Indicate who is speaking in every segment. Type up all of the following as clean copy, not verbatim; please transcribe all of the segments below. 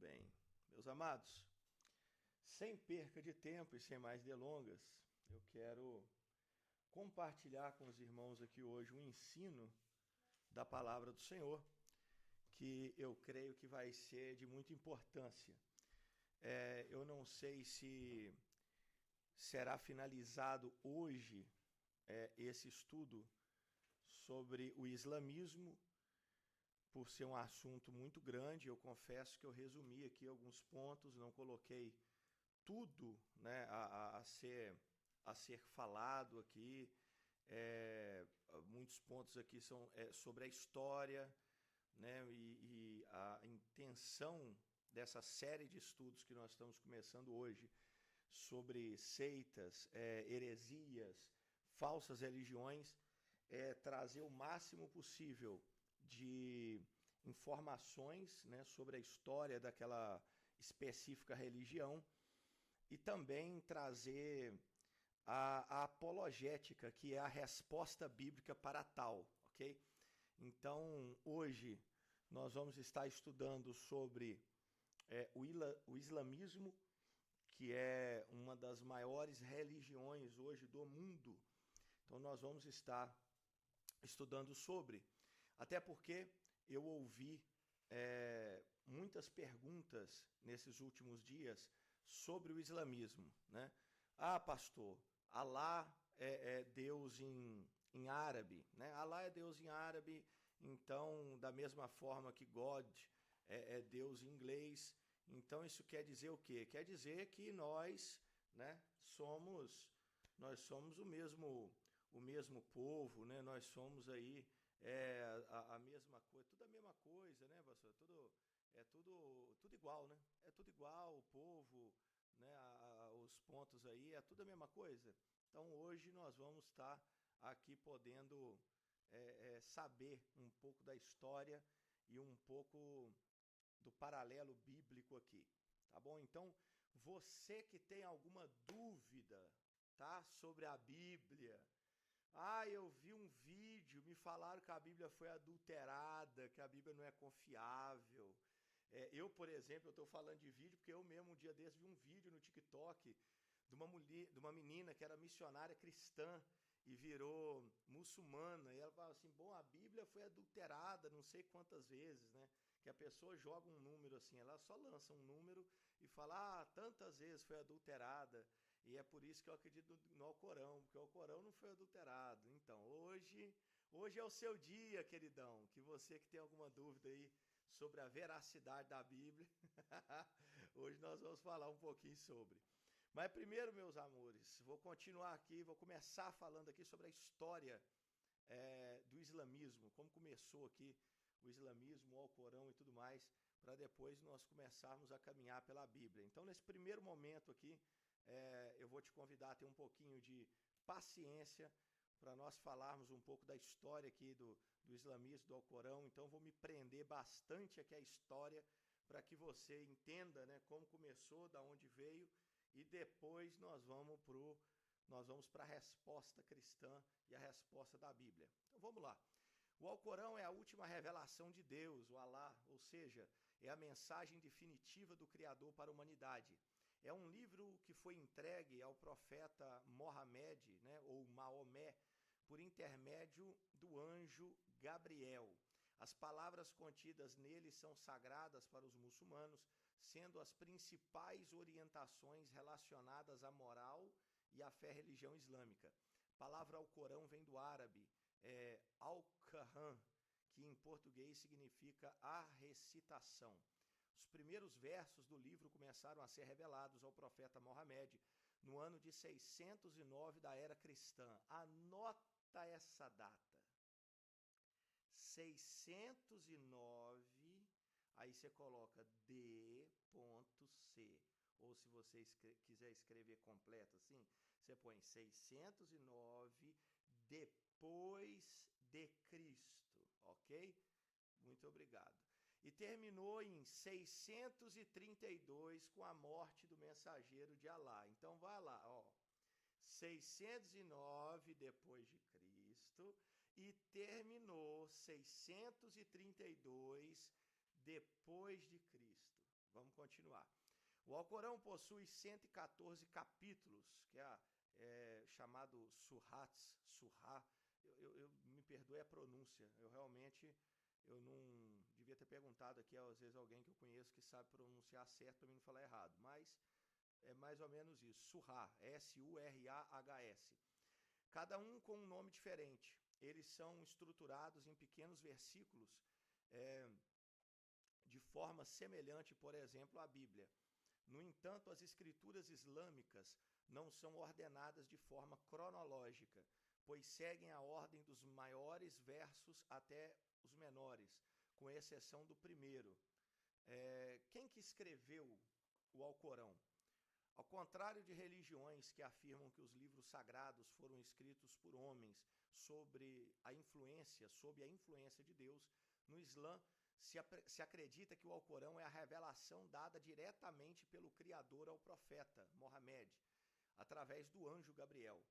Speaker 1: bem. Meus amados, sem perca de tempo e sem mais delongas, eu quero compartilhar com os irmãos aqui hoje um ensino da palavra do Senhor, que eu creio que vai ser de muita importância. Eu não sei se será finalizado hoje esse estudo sobre o islamismo, por ser um assunto muito grande. Eu confesso que eu resumi aqui alguns pontos, não coloquei tudo, né, a ser falado aqui. Muitos pontos aqui são sobre a história, né, e a intenção dessa série de estudos que nós estamos começando hoje sobre seitas, heresias, falsas religiões, trazer o máximo possível de informações, né, sobre a história daquela específica religião e também trazer a apologética, que é a resposta bíblica para tal, ok? Então, hoje nós vamos estar estudando sobre o islamismo, que é uma das maiores religiões hoje do mundo. Então, nós vamos estar estudando sobre, até porque eu ouvi muitas perguntas nesses últimos dias sobre o islamismo, né? Ah, pastor, Alá é Deus em árabe, né? Alá é Deus em árabe, então, da mesma forma que God é Deus em inglês. Então, isso quer dizer o quê? Quer dizer que nós, né, somos o mesmo povo, né? Nós somos aí a mesma coisa, tudo a mesma coisa, né, pastor? Tudo igual, né? É tudo igual, o povo, né? Os pontos aí, é tudo a mesma coisa. Então, hoje nós vamos estar aqui podendo saber um pouco da história e um pouco do paralelo bíblico aqui, tá bom? Então, você que tem alguma dúvida, tá, sobre a Bíblia. Ah, eu vi um vídeo, me falaram que a Bíblia foi adulterada, que a Bíblia não é confiável. Eu, por exemplo, eu estou falando de vídeo porque eu mesmo um dia desse vi um vídeo no TikTok de uma menina que era missionária cristã e virou muçulmana. E ela falava assim, bom, a Bíblia foi adulterada não sei quantas vezes, né? Que a pessoa joga um número assim, ela só lança um número e fala, tantas vezes foi adulterada. E é por isso que eu acredito no Alcorão, porque o Alcorão não foi adulterado. Então, hoje é o seu dia, queridão, que você que tem alguma dúvida aí sobre a veracidade da Bíblia, hoje nós vamos falar um pouquinho sobre. Mas primeiro, meus amores, vou continuar aqui, vou começar falando aqui sobre a história do islamismo, como começou aqui o islamismo, o Alcorão e tudo mais, para depois nós começarmos a caminhar pela Bíblia. Então, nesse primeiro momento aqui, eu vou te convidar a ter um pouquinho de paciência para nós falarmos um pouco da história aqui do islamismo, do Alcorão. Então, vou me prender bastante aqui à história para que você entenda, né, como começou, da onde veio, e depois nós vamos para a resposta cristã e a resposta da Bíblia. Então, vamos lá. O Alcorão é a última revelação de Deus, o Alá, ou seja, é a mensagem definitiva do Criador para a humanidade. É um livro que foi entregue ao profeta Mohamed, né, ou Maomé, por intermédio do anjo Gabriel. As palavras contidas nele são sagradas para os muçulmanos, sendo as principais orientações relacionadas à moral e à fé religião islâmica. A palavra Alcorão vem do árabe, Al-Quran, que em português significa a recitação. Os primeiros versos do livro começaram a ser revelados ao profeta Mohamed no ano de 609 da era cristã. Anota essa data. 609, aí você coloca D.C. Ou se você quiser escrever completo assim, você põe 609 depois de Cristo, ok? Muito obrigado. E terminou em 632 com a morte do mensageiro de Alá. Então vai lá, ó. 609 depois de Cristo e terminou 632 depois de Cristo. Vamos continuar. O Alcorão possui 114 capítulos, que é chamado surats, surah. Me perdoe a pronúncia, eu não devia ter perguntado aqui, às vezes, alguém que eu conheço que sabe pronunciar certo para mim não falar errado, mas é mais ou menos isso, surah, S-U-R-A-H-S. Cada um com um nome diferente. Eles são estruturados em pequenos versículos, de forma semelhante, por exemplo, à Bíblia. No entanto, as escrituras islâmicas não são ordenadas de forma cronológica, pois seguem a ordem dos maiores versos até os menores, com exceção do primeiro. Quem que escreveu o Alcorão? Ao contrário de religiões que afirmam que os livros sagrados foram escritos por homens sob a influência de Deus, no Islã se acredita que o Alcorão é a revelação dada diretamente pelo Criador ao profeta Mohammed, através do anjo Gabriel.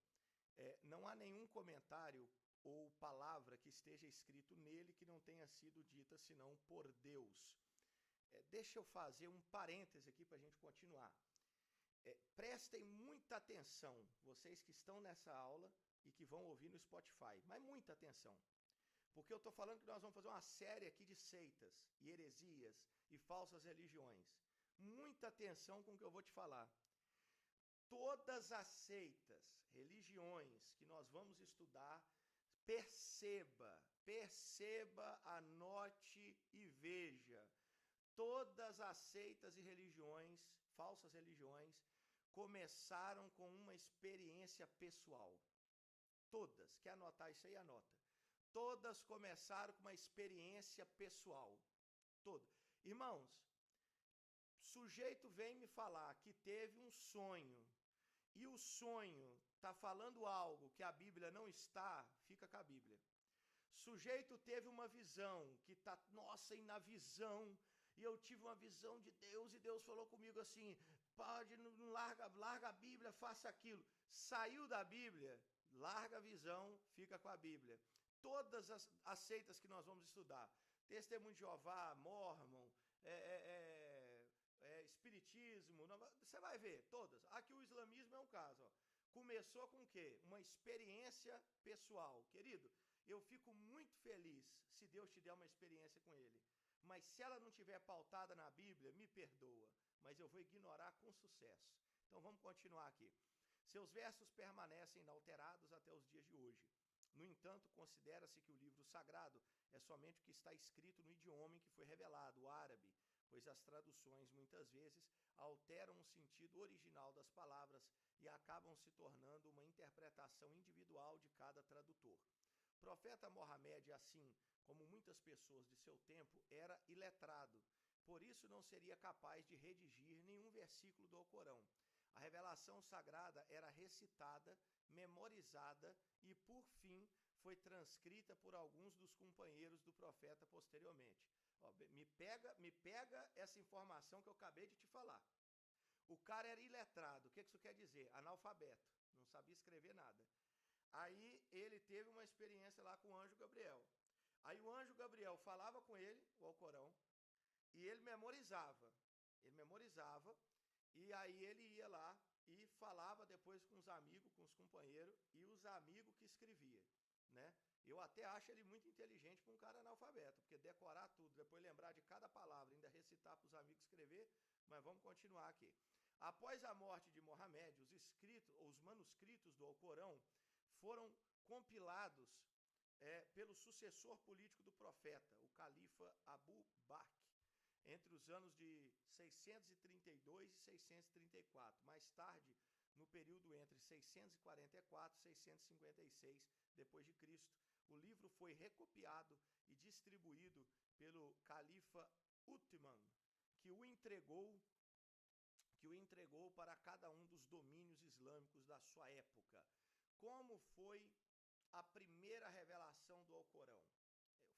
Speaker 1: Não há nenhum comentário ou palavra que esteja escrito nele que não tenha sido dita senão por Deus. Deixa eu fazer um parêntese aqui para a gente continuar. Prestem muita atenção, vocês que estão nessa aula e que vão ouvir no Spotify, mas muita atenção. Porque eu estou falando que nós vamos fazer uma série aqui de seitas e heresias e falsas religiões. Muita atenção com o que eu vou te falar. Todas as seitas, religiões que nós vamos estudar, perceba, anote e veja. Todas as seitas e religiões, falsas religiões, começaram com uma experiência pessoal. Todas. Quer anotar isso aí? Anota. Todas começaram com uma experiência pessoal. Todas. Irmãos, sujeito vem me falar que teve um sonho, e o sonho está falando algo que a Bíblia não está, fica com a Bíblia. Sujeito teve uma visão, que está, nossa, e na visão, e eu tive uma visão de Deus, e Deus falou comigo assim, pode, não larga a Bíblia, faça aquilo. Saiu da Bíblia, larga a visão, fica com a Bíblia. Todas as seitas que nós vamos estudar, Testemunho de Jeová, Mórmon, Espiritismo, você vai ver, todas. Aqui o islamismo é um caso. Começou com o quê? Uma experiência pessoal. Querido, eu fico muito feliz se Deus te der uma experiência com Ele. Mas se ela não estiver pautada na Bíblia, me perdoa, mas eu vou ignorar com sucesso. Então vamos continuar aqui. Seus versos permanecem inalterados até os dias de hoje. No entanto, considera-se que o livro sagrado é somente o que está escrito no idioma em que foi revelado, o árabe, pois as traduções, muitas vezes, alteram o sentido original das palavras e acabam se tornando uma interpretação individual de cada tradutor. O profeta Mohammed, assim como muitas pessoas de seu tempo, era iletrado, por isso não seria capaz de redigir nenhum versículo do Alcorão. A revelação sagrada era recitada, memorizada e, por fim, foi transcrita por alguns dos companheiros do profeta posteriormente. Me pega essa informação que eu acabei de te falar. O cara era iletrado. O que isso quer dizer? Analfabeto. Não sabia escrever nada. Aí ele teve uma experiência lá com o anjo Gabriel. Aí o anjo Gabriel falava com ele, o Alcorão, e ele memorizava. E aí ele ia lá e falava depois com os amigos, com os companheiros, e os amigos que escreviam, né? Eu até acho ele muito inteligente para um cara analfabeto, porque decorar tudo, depois lembrar de cada palavra, ainda recitar para os amigos escrever, mas vamos continuar aqui. Após a morte de Mohammed, os manuscritos do Alcorão foram compilados pelo sucessor político do profeta, o califa Abu Bakr, entre os anos de 632 e 634. Mais tarde, no período entre 644 e 656 depois de Cristo, o livro foi recopiado e distribuído pelo califa Uthman, que o entregou para cada um dos domínios islâmicos da sua época. Como foi a primeira revelação do Alcorão?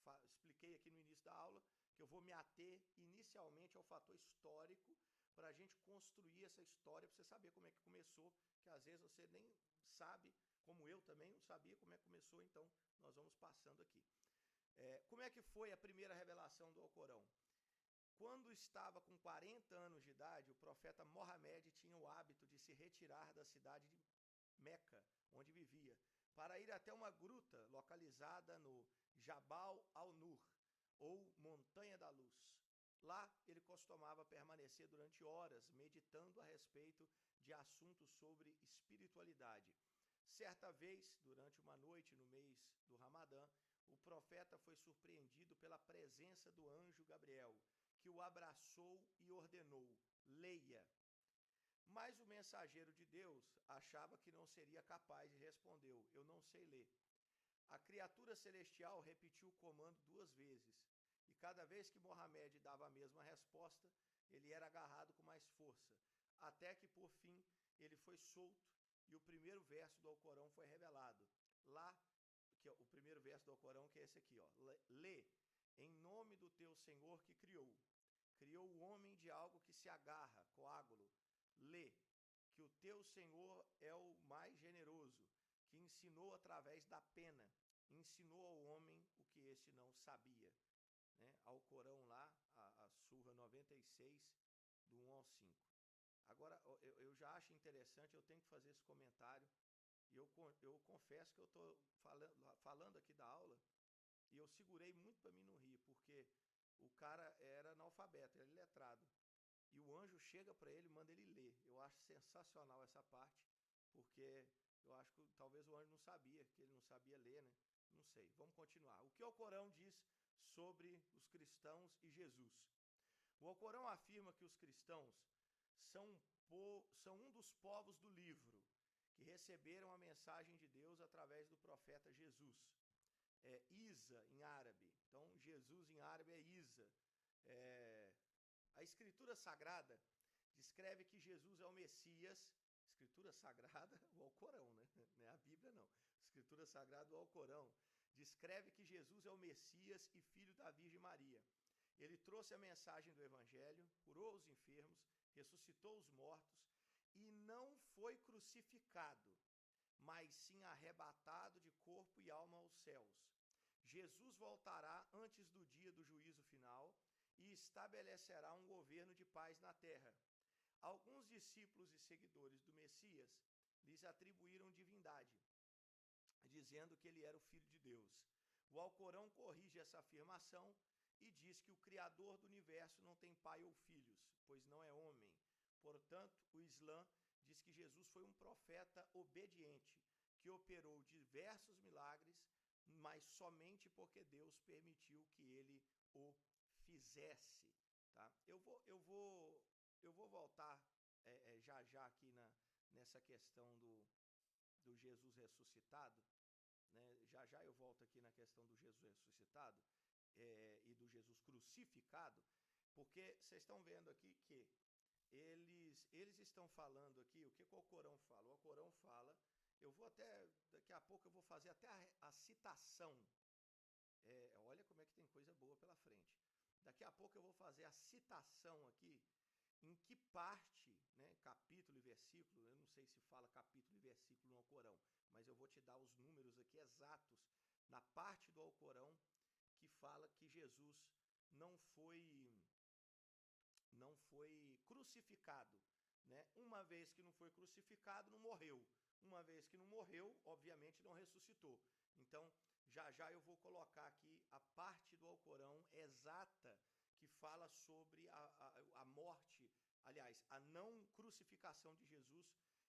Speaker 1: Eu expliquei aqui no início da aula que eu vou me ater inicialmente ao fator histórico para a gente construir essa história, para você saber como é que começou, que às vezes você nem sabe, como eu também não sabia como é que começou, então nós vamos passando aqui. Como é que foi a primeira revelação do Alcorão? Quando estava com 40 anos de idade, o profeta Mohammed tinha o hábito de se retirar da cidade de Meca, onde vivia, para ir até uma gruta localizada no Jabal al-Nur, ou Montanha da Luz. Lá ele costumava permanecer durante horas, meditando a respeito de assuntos sobre espiritualidade. Certa vez, durante uma noite no mês do Ramadã, o profeta foi surpreendido pela presença do anjo Gabriel, que o abraçou e ordenou: leia. Mas o mensageiro de Deus achava que não seria capaz e respondeu: eu não sei ler. A criatura celestial repetiu o comando 2 vezes, e cada vez que Mohammed dava a mesma resposta, ele era agarrado com mais força, até que por fim ele foi solto e o primeiro verso do Alcorão foi revelado. Lá, que é o primeiro verso do Alcorão, que é esse aqui, ó: lê, em nome do teu Senhor que criou o homem de algo que se agarra, coágulo. Lê, que o teu Senhor é o mais generoso, que ensinou através da pena, ensinou ao homem o que este não sabia. Né? Alcorão lá, a surra 96, do 1 ao 5. Agora, eu já acho interessante, eu tenho que fazer esse comentário, e eu confesso que eu estou falando aqui da aula, e eu segurei muito para mim não rir, porque o cara era analfabeto, ele é letrado. E o anjo chega para ele e manda ele ler. Eu acho sensacional essa parte, porque eu acho que talvez o anjo não sabia, que ele não sabia ler, né? Não sei, vamos continuar. O que o Alcorão diz sobre os cristãos e Jesus? O Alcorão afirma que os cristãos são um dos povos do livro, que receberam a mensagem de Deus através do profeta Jesus. É Isa em árabe. Então, Jesus em árabe é Isa. A Escritura Sagrada descreve que Jesus é o Messias. Escritura Sagrada, o Alcorão, né? Não é a Bíblia, não. Escritura Sagrada, o Alcorão, descreve que Jesus é o Messias e filho da Virgem Maria. Ele trouxe a mensagem do Evangelho, curou os enfermos, ressuscitou os mortos e não foi crucificado, mas sim arrebatado de corpo e alma aos céus. Jesus voltará antes do dia do juízo final e estabelecerá um governo de paz na terra. Alguns discípulos e seguidores do Messias lhes atribuíram divindade, dizendo que ele era o Filho de Deus. O Alcorão corrige essa afirmação e diz que o Criador do universo não tem pai ou filhos, pois não é homem. Portanto, o Islã diz que Jesus foi um profeta obediente, que operou diversos milagres, mas somente porque Deus permitiu que ele o fizesse. Tá? Eu vou voltar já aqui nessa questão do Jesus ressuscitado. Né? Já eu volto aqui na questão do Jesus ressuscitado e do Jesus crucificado, porque vocês estão vendo aqui que eles estão falando aqui, o que o Alcorão fala? O Alcorão fala, eu vou até, daqui a pouco eu vou fazer até a citação. Olha como é que tem coisa boa pela frente. Daqui a pouco eu vou fazer a citação aqui, em que parte, né, capítulo e versículo, eu não sei se fala capítulo e versículo no Alcorão, mas eu vou te dar os números aqui exatos, na parte do Alcorão que fala que Jesus não foi crucificado. Né? Uma vez que não foi crucificado, não morreu. Uma vez que não morreu, obviamente não ressuscitou. Então, já eu vou colocar aqui a parte do Alcorão exata que fala sobre a morte, aliás, a não crucificação de Jesus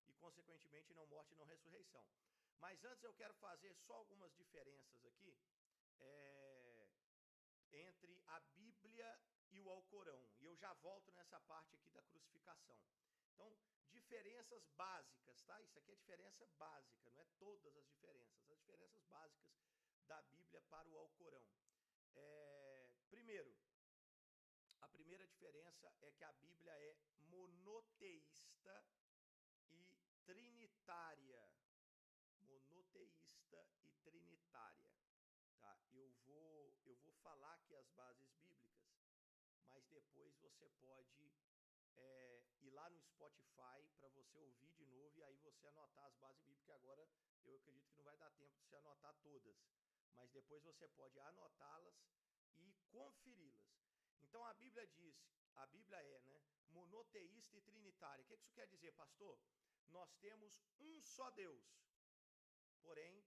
Speaker 1: e, consequentemente, não morte e não ressurreição. Mas antes eu quero fazer só algumas diferenças aqui entre a Bíblia e o Alcorão. E eu já volto nessa parte aqui da crucificação. Então, diferenças básicas, tá? Isso aqui é diferença básica, não é todas as diferenças. As diferenças básicas da Bíblia para o Alcorão. Primeiro, a primeira diferença é que a Bíblia é monoteísta e trinitária. Monoteísta e trinitária. Tá? Eu vou falar aqui as bases bíblicas, mas depois você pode ir lá no Spotify para você ouvir de novo e aí você anotar as bases bíblicas, que agora eu acredito que não vai dar tempo de você anotar todas, mas depois você pode anotá-las e conferi-las. Então a Bíblia é, né, monoteísta e trinitária. O que isso quer dizer, pastor? Nós temos um só Deus, porém,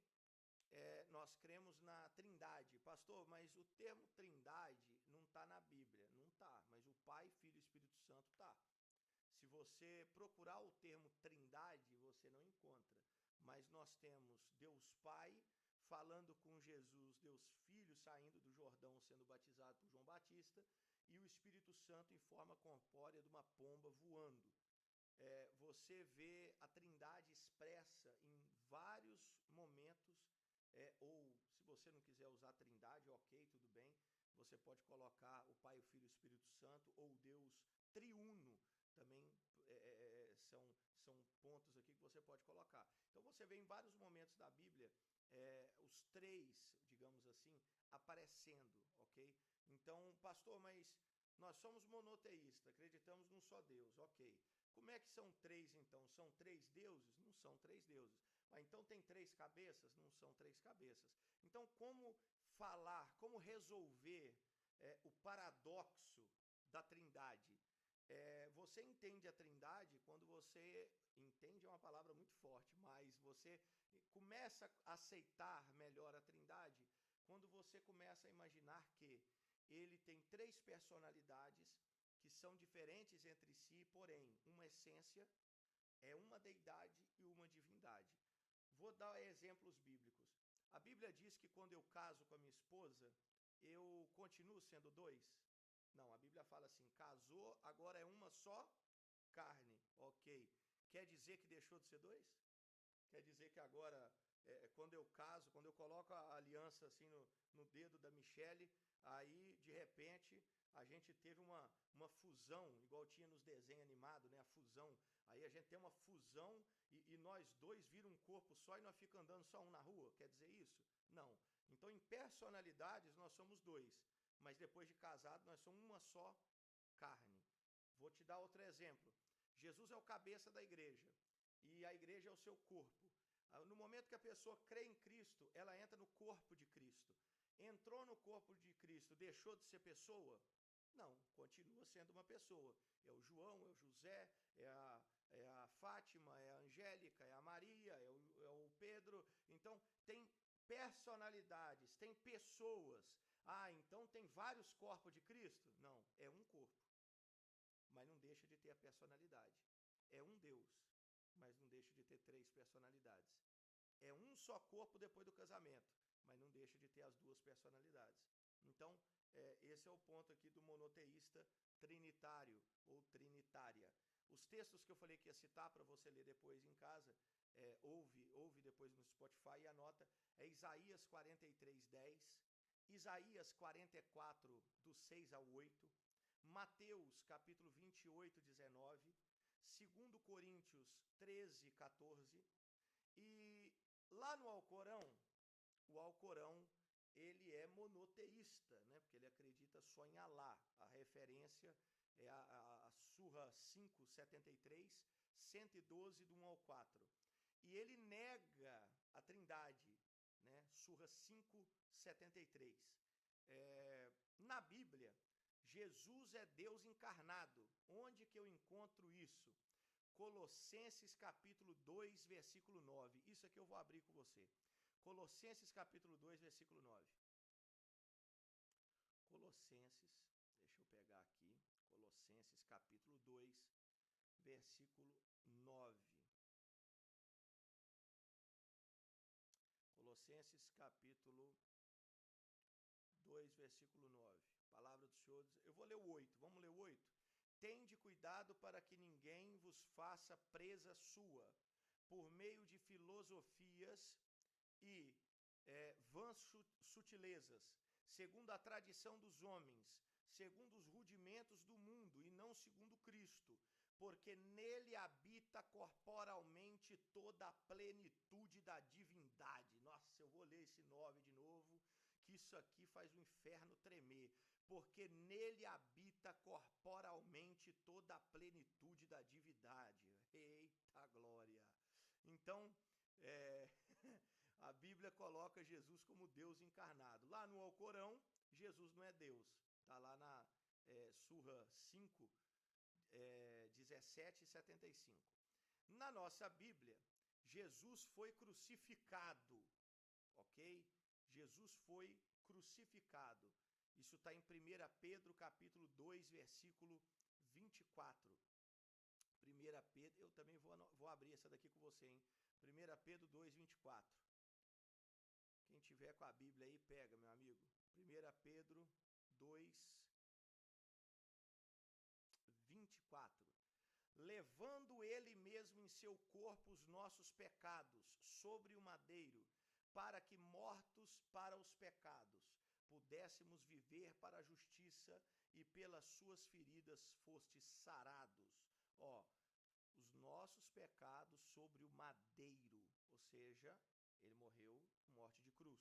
Speaker 1: nós cremos na trindade. Pastor, mas o termo trindade não está na Bíblia. Não está, mas o Pai, Filho e Espírito Santo está. Se você procurar o termo trindade, você não encontra. Mas nós temos Deus Pai falando com Jesus, Deus Filho saindo do Jordão sendo batizado por João Batista, e o Espírito Santo em forma corpórea de uma pomba voando. Você vê a trindade expressa em vários momentos, ou se você não quiser usar trindade, ok, tudo bem, você pode colocar o Pai, o Filho e o Espírito Santo, ou Deus triuno, também são pontos aqui que você pode colocar. Então você vê em vários momentos da Bíblia os três, digamos assim, aparecendo, ok? Então, pastor, mas nós somos monoteístas, acreditamos num só Deus, ok. Como é que são três, então? São três deuses? Não são três deuses. Mas então tem três cabeças? Não são três cabeças. Então, como falar, como resolver o paradoxo da trindade? Você entende a trindade quando você... Entende é uma palavra muito forte, mas você começa a aceitar melhor a trindade quando você começa a imaginar que ele tem três personalidades que são diferentes entre si, porém, uma essência, é uma deidade e uma divindade. Vou dar exemplos bíblicos. A Bíblia diz que quando eu caso com a minha esposa, eu continuo sendo dois? Não, a Bíblia fala assim, casou, agora é uma só carne. Ok. Quer dizer que deixou de ser dois? Quer dizer que agora, quando eu caso, quando eu coloco a aliança assim no dedo da Michele, aí, de repente, a gente teve uma fusão, igual tinha nos desenhos animados, né? A fusão. Aí a gente tem uma fusão e nós dois viram um corpo só e nós ficamos andando só um na rua. Quer dizer isso? Não. Então, em personalidades, nós somos dois. Mas depois de casado, nós somos uma só carne. Vou te dar outro exemplo. Jesus é o cabeça da igreja. E a igreja é o seu corpo. No momento que a pessoa crê em Cristo, ela entra no corpo de Cristo. Entrou no corpo de Cristo, deixou de ser pessoa? Não, continua sendo uma pessoa. É o João, é o José, é a Fátima, é a Angélica, é a Maria, é o Pedro. Então, tem personalidades, tem pessoas. Ah, então tem vários corpos de Cristo? Não, é um corpo. Mas não deixa de ter a personalidade. É um Deus, mas não deixa de ter três personalidades. É um só corpo depois do casamento, mas não deixa de ter as duas personalidades. Então, esse é o ponto aqui do monoteísta trinitário ou trinitária. Os textos que eu falei que ia citar para você ler depois em casa, ouve depois no Spotify e anota, é Isaías 43:10, Isaías 44, do 6 ao 8, Mateus capítulo 28:19, 2 Coríntios 13:14, e lá no Alcorão, o Alcorão, ele é monoteísta, né? Porque ele acredita só em Alá. A referência é a Surra 5:73, 112, do 1 ao 4. E ele nega a trindade, né? Surra 5:73. Na Bíblia, Jesus é Deus encarnado. Onde que eu encontro isso? Colossenses capítulo 2, versículo 9. Isso aqui eu vou abrir com você. Colossenses capítulo 2, versículo 9. Colossenses, deixa eu pegar aqui. Colossenses capítulo 2, versículo 9. Colossenses capítulo 2, versículo 9. Palavra do Senhor. Eu vou ler o 8. Vamos ler o 8? Tende cuidado para que ninguém vos faça presa sua, por meio de filosofias e vãs sutilezas, segundo a tradição dos homens, segundo os rudimentos do mundo, e não segundo Cristo, porque nele habita corporalmente toda a plenitude da divindade. Nossa, eu vou ler esse 9 de novo, que isso aqui faz o inferno tremer. Porque nele habita corporalmente toda a plenitude da divindade. Eita glória! Então, a Bíblia coloca Jesus como Deus encarnado. Lá no Alcorão, Jesus não é Deus. Está lá Surra 5, 17 e 75. Na nossa Bíblia, Jesus foi crucificado, ok? Jesus foi crucificado. Isso está em 1 Pedro, capítulo 2, versículo 24. 1 Pedro, eu também vou abrir essa daqui com você, hein? 1 Pedro 2, 24. Quem tiver com a Bíblia aí, pega, meu amigo. 1 Pedro 2, 24. Levando ele mesmo em seu corpo os nossos pecados sobre o madeiro, para que, mortos para os pecados, pudéssemos viver para a justiça, e pelas suas feridas fostes sarados. Ó, os nossos pecados sobre o madeiro, ou seja, ele morreu morte de cruz.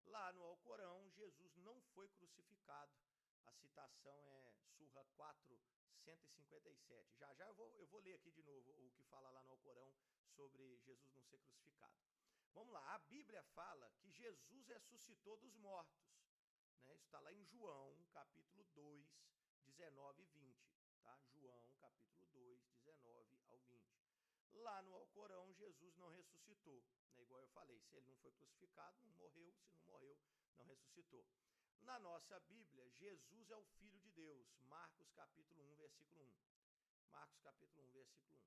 Speaker 1: Lá no Alcorão, Jesus não foi crucificado. A citação é Surra 4, 157. Já eu vou ler aqui de novo o que fala lá no Alcorão sobre Jesus não ser crucificado. Vamos lá, a Bíblia fala que Jesus ressuscitou dos mortos, né? Isso está lá em João, capítulo 2, 19 e 20. Tá? João, capítulo 2, 19 ao 20. Lá no Alcorão, Jesus não ressuscitou, né? Igual eu falei, se ele não foi crucificado, não morreu, se não morreu, não ressuscitou. Na nossa Bíblia, Jesus é o Filho de Deus, Marcos capítulo 1, versículo 1. Marcos capítulo 1, versículo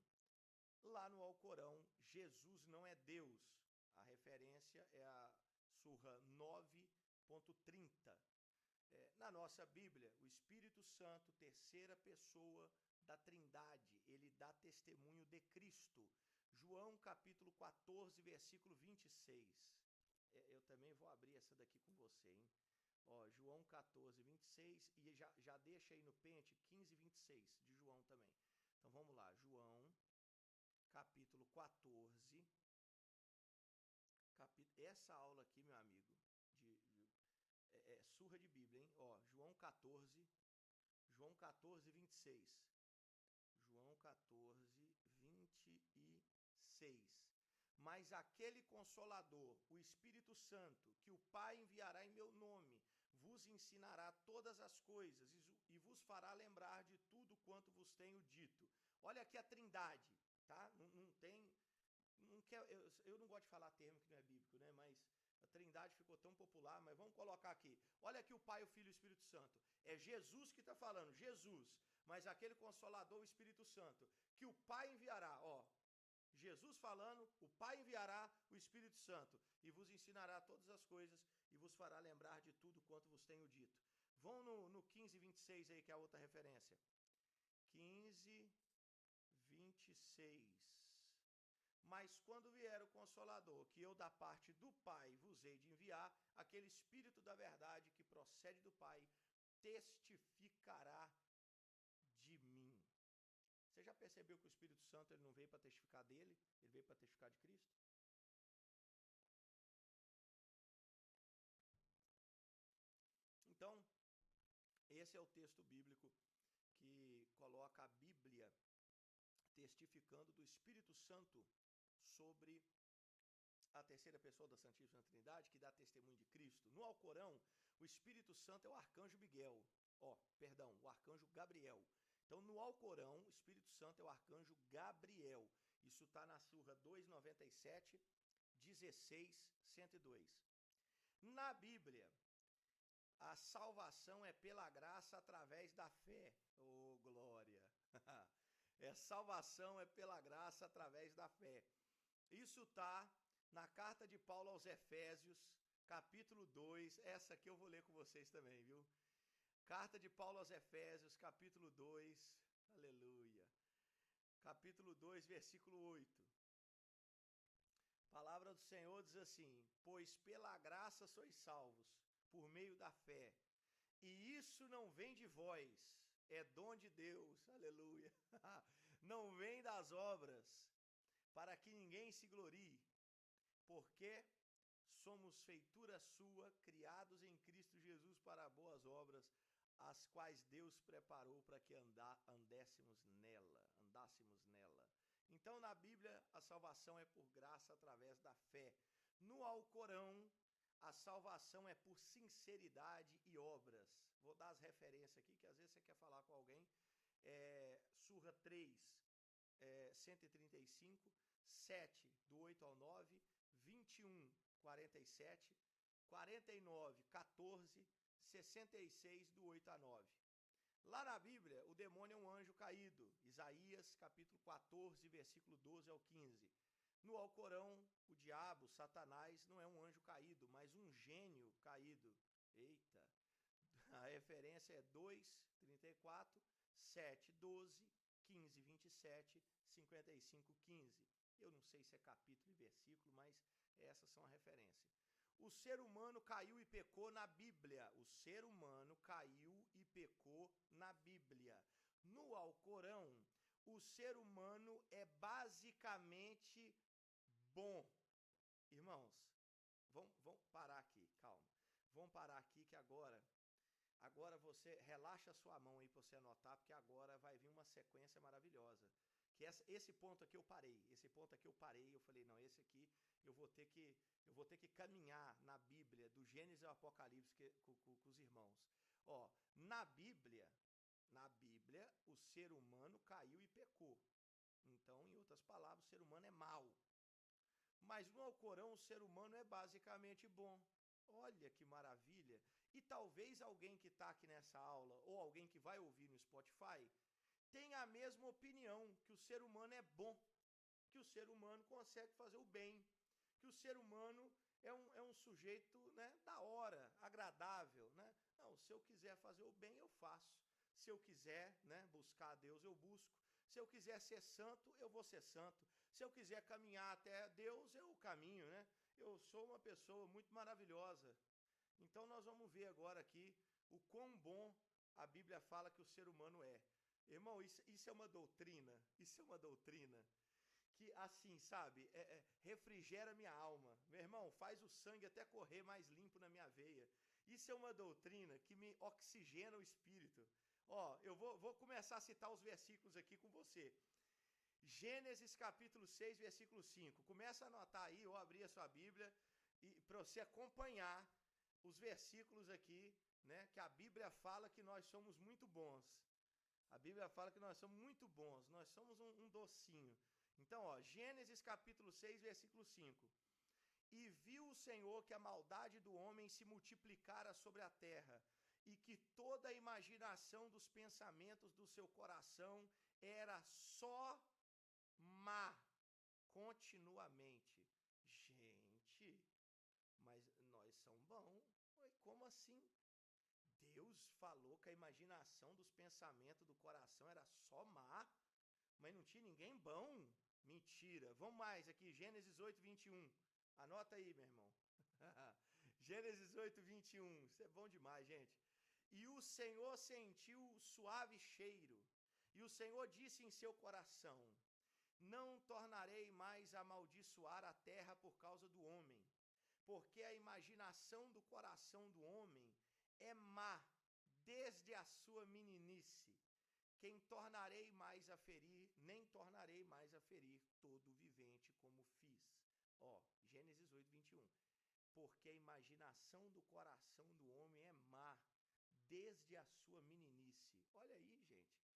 Speaker 1: 1. Lá no Alcorão, Jesus não é Deus. A referência é a Surra 9.30. Na nossa Bíblia, o Espírito Santo, terceira pessoa da Trindade, ele dá testemunho de Cristo. João capítulo 14, versículo 26. Eu também vou abrir essa daqui com você, hein? Ó, João 14, 26, e já deixa aí no pente 15, 26, de João também. Então vamos lá, João capítulo 14. Essa aula aqui, meu amigo, surra de Bíblia, hein? Ó, João 14, 26. João 14, 26. Mas aquele Consolador, o Espírito Santo, que o Pai enviará em meu nome, vos ensinará todas as coisas e vos fará lembrar de tudo quanto vos tenho dito. Olha aqui a Trindade, tá? Eu não gosto de falar termo que não é bíblico, né? Mas a Trindade ficou tão popular, mas vamos colocar aqui. Olha aqui o Pai, o Filho e o Espírito Santo. É Jesus que está falando, Jesus. Mas aquele Consolador, o Espírito Santo, que o Pai enviará, ó. Jesus falando, o Pai enviará o Espírito Santo e vos ensinará todas as coisas e vos fará lembrar de tudo quanto vos tenho dito. Vão no 15, 26 aí, que é a outra referência. 15, 26. Mas quando vier o Consolador, que eu da parte do Pai vos hei de enviar, aquele Espírito da verdade que procede do Pai, testificará de mim. Você já percebeu que o Espírito Santo ele não veio para testificar dele, ele veio para testificar de Cristo? Então, esse é o texto bíblico que coloca a Bíblia testificando do Espírito Santo sobre a terceira pessoa da Santíssima Trindade, que dá testemunho de Cristo. No Alcorão, o Espírito Santo é o arcanjo Miguel. O arcanjo Gabriel. Então, no Alcorão, o Espírito Santo é o arcanjo Gabriel. Isso está na Surra 297, 16, 102. Na Bíblia, a salvação é pela graça através da fé. Oh, glória! Salvação é pela graça através da fé. Isso está na carta de Paulo aos Efésios, capítulo 2. Essa aqui eu vou ler com vocês também, viu? Carta de Paulo aos Efésios, capítulo 2. Aleluia. Capítulo 2, versículo 8. A palavra do Senhor diz assim: pois pela graça sois salvos, por meio da fé. E isso não vem de vós, é dom de Deus. Aleluia. Não vem das obras, para que ninguém se glorie, porque somos feitura sua, criados em Cristo Jesus para boas obras, as quais Deus preparou para que andássemos nela. Então, na Bíblia, a salvação é por graça através da fé. No Alcorão, a salvação é por sinceridade e obras. vou dar as referências aqui, que às vezes você quer falar com alguém. Surra 3, 135, 7, do 8 ao 9, 21, 47, 49, 14, 66, do 8 a 9. Lá na Bíblia, o demônio é um anjo caído. Isaías, capítulo 14, versículo 12 ao 15. No Alcorão, o diabo, Satanás, não é um anjo caído, mas um gênio caído. Eita! A referência é 2, 34, 7, 12, 15, 27, 55, 15. Eu não sei se é capítulo e versículo, mas essas são as referências. O ser humano caiu e pecou na Bíblia. O ser humano caiu e pecou na Bíblia. No Alcorão, o ser humano é basicamente bom. Irmãos, vamos parar aqui, calma. Vamos parar aqui que agora você relaxa a sua mão aí para você anotar, porque agora vai vir uma sequência maravilhosa. Que esse ponto aqui eu parei, eu falei, não, esse aqui eu vou ter que caminhar na Bíblia, do Gênesis ao Apocalipse com os irmãos. Ó, na Bíblia, o ser humano caiu e pecou. Então, em outras palavras, o ser humano é mau. Mas no Alcorão, o ser humano é basicamente bom. Olha que maravilha. E talvez alguém que está aqui nessa aula, ou alguém que vai ouvir no Spotify, tenha a mesma opinião, que o ser humano é bom, que o ser humano consegue fazer o bem, que o ser humano é um sujeito, né, da hora, agradável, né? Não, se eu quiser fazer o bem, eu faço. Se eu quiser, né, buscar a Deus, eu busco. Se eu quiser ser santo, eu vou ser santo. Se eu quiser caminhar até Deus, eu caminho, né? Eu sou uma pessoa muito maravilhosa. Então nós vamos ver agora aqui o quão bom a Bíblia fala que o ser humano é. Irmão, isso é uma doutrina, que assim, sabe, refrigera minha alma. Meu irmão, faz o sangue até correr mais limpo na minha veia. Isso é uma doutrina que me oxigena o espírito. Ó, eu vou começar a citar os versículos aqui com você. Gênesis capítulo 6, versículo 5. Começa a anotar aí, ou abrir a sua Bíblia, para você acompanhar os versículos aqui, né, que a Bíblia fala que nós somos muito bons. A Bíblia fala que nós somos muito bons, nós somos um docinho. Então, ó, Gênesis capítulo 6, versículo 5. E viu o Senhor que a maldade do homem se multiplicara sobre a terra, e que toda a imaginação dos pensamentos do seu coração era só má, continuamente. Gente, mas nós somos bons. Como assim? Deus falou que a imaginação dos pensamentos do coração era só má, mas não tinha ninguém bom? Mentira. Vamos mais aqui, Gênesis 8, 21. Anota aí, meu irmão. Gênesis 8, 21. Isso é bom demais, gente. E o Senhor sentiu o suave cheiro, e o Senhor disse em seu coração: não tornarei mais a amaldiçoar a terra por causa do homem, porque a imaginação do coração do homem é má desde a sua meninice. Quem tornarei mais a ferir, nem tornarei mais a ferir todo vivente como fiz. Ó, Gênesis 8, 21. Porque a imaginação do coração do homem é má desde a sua meninice. Olha aí, gente.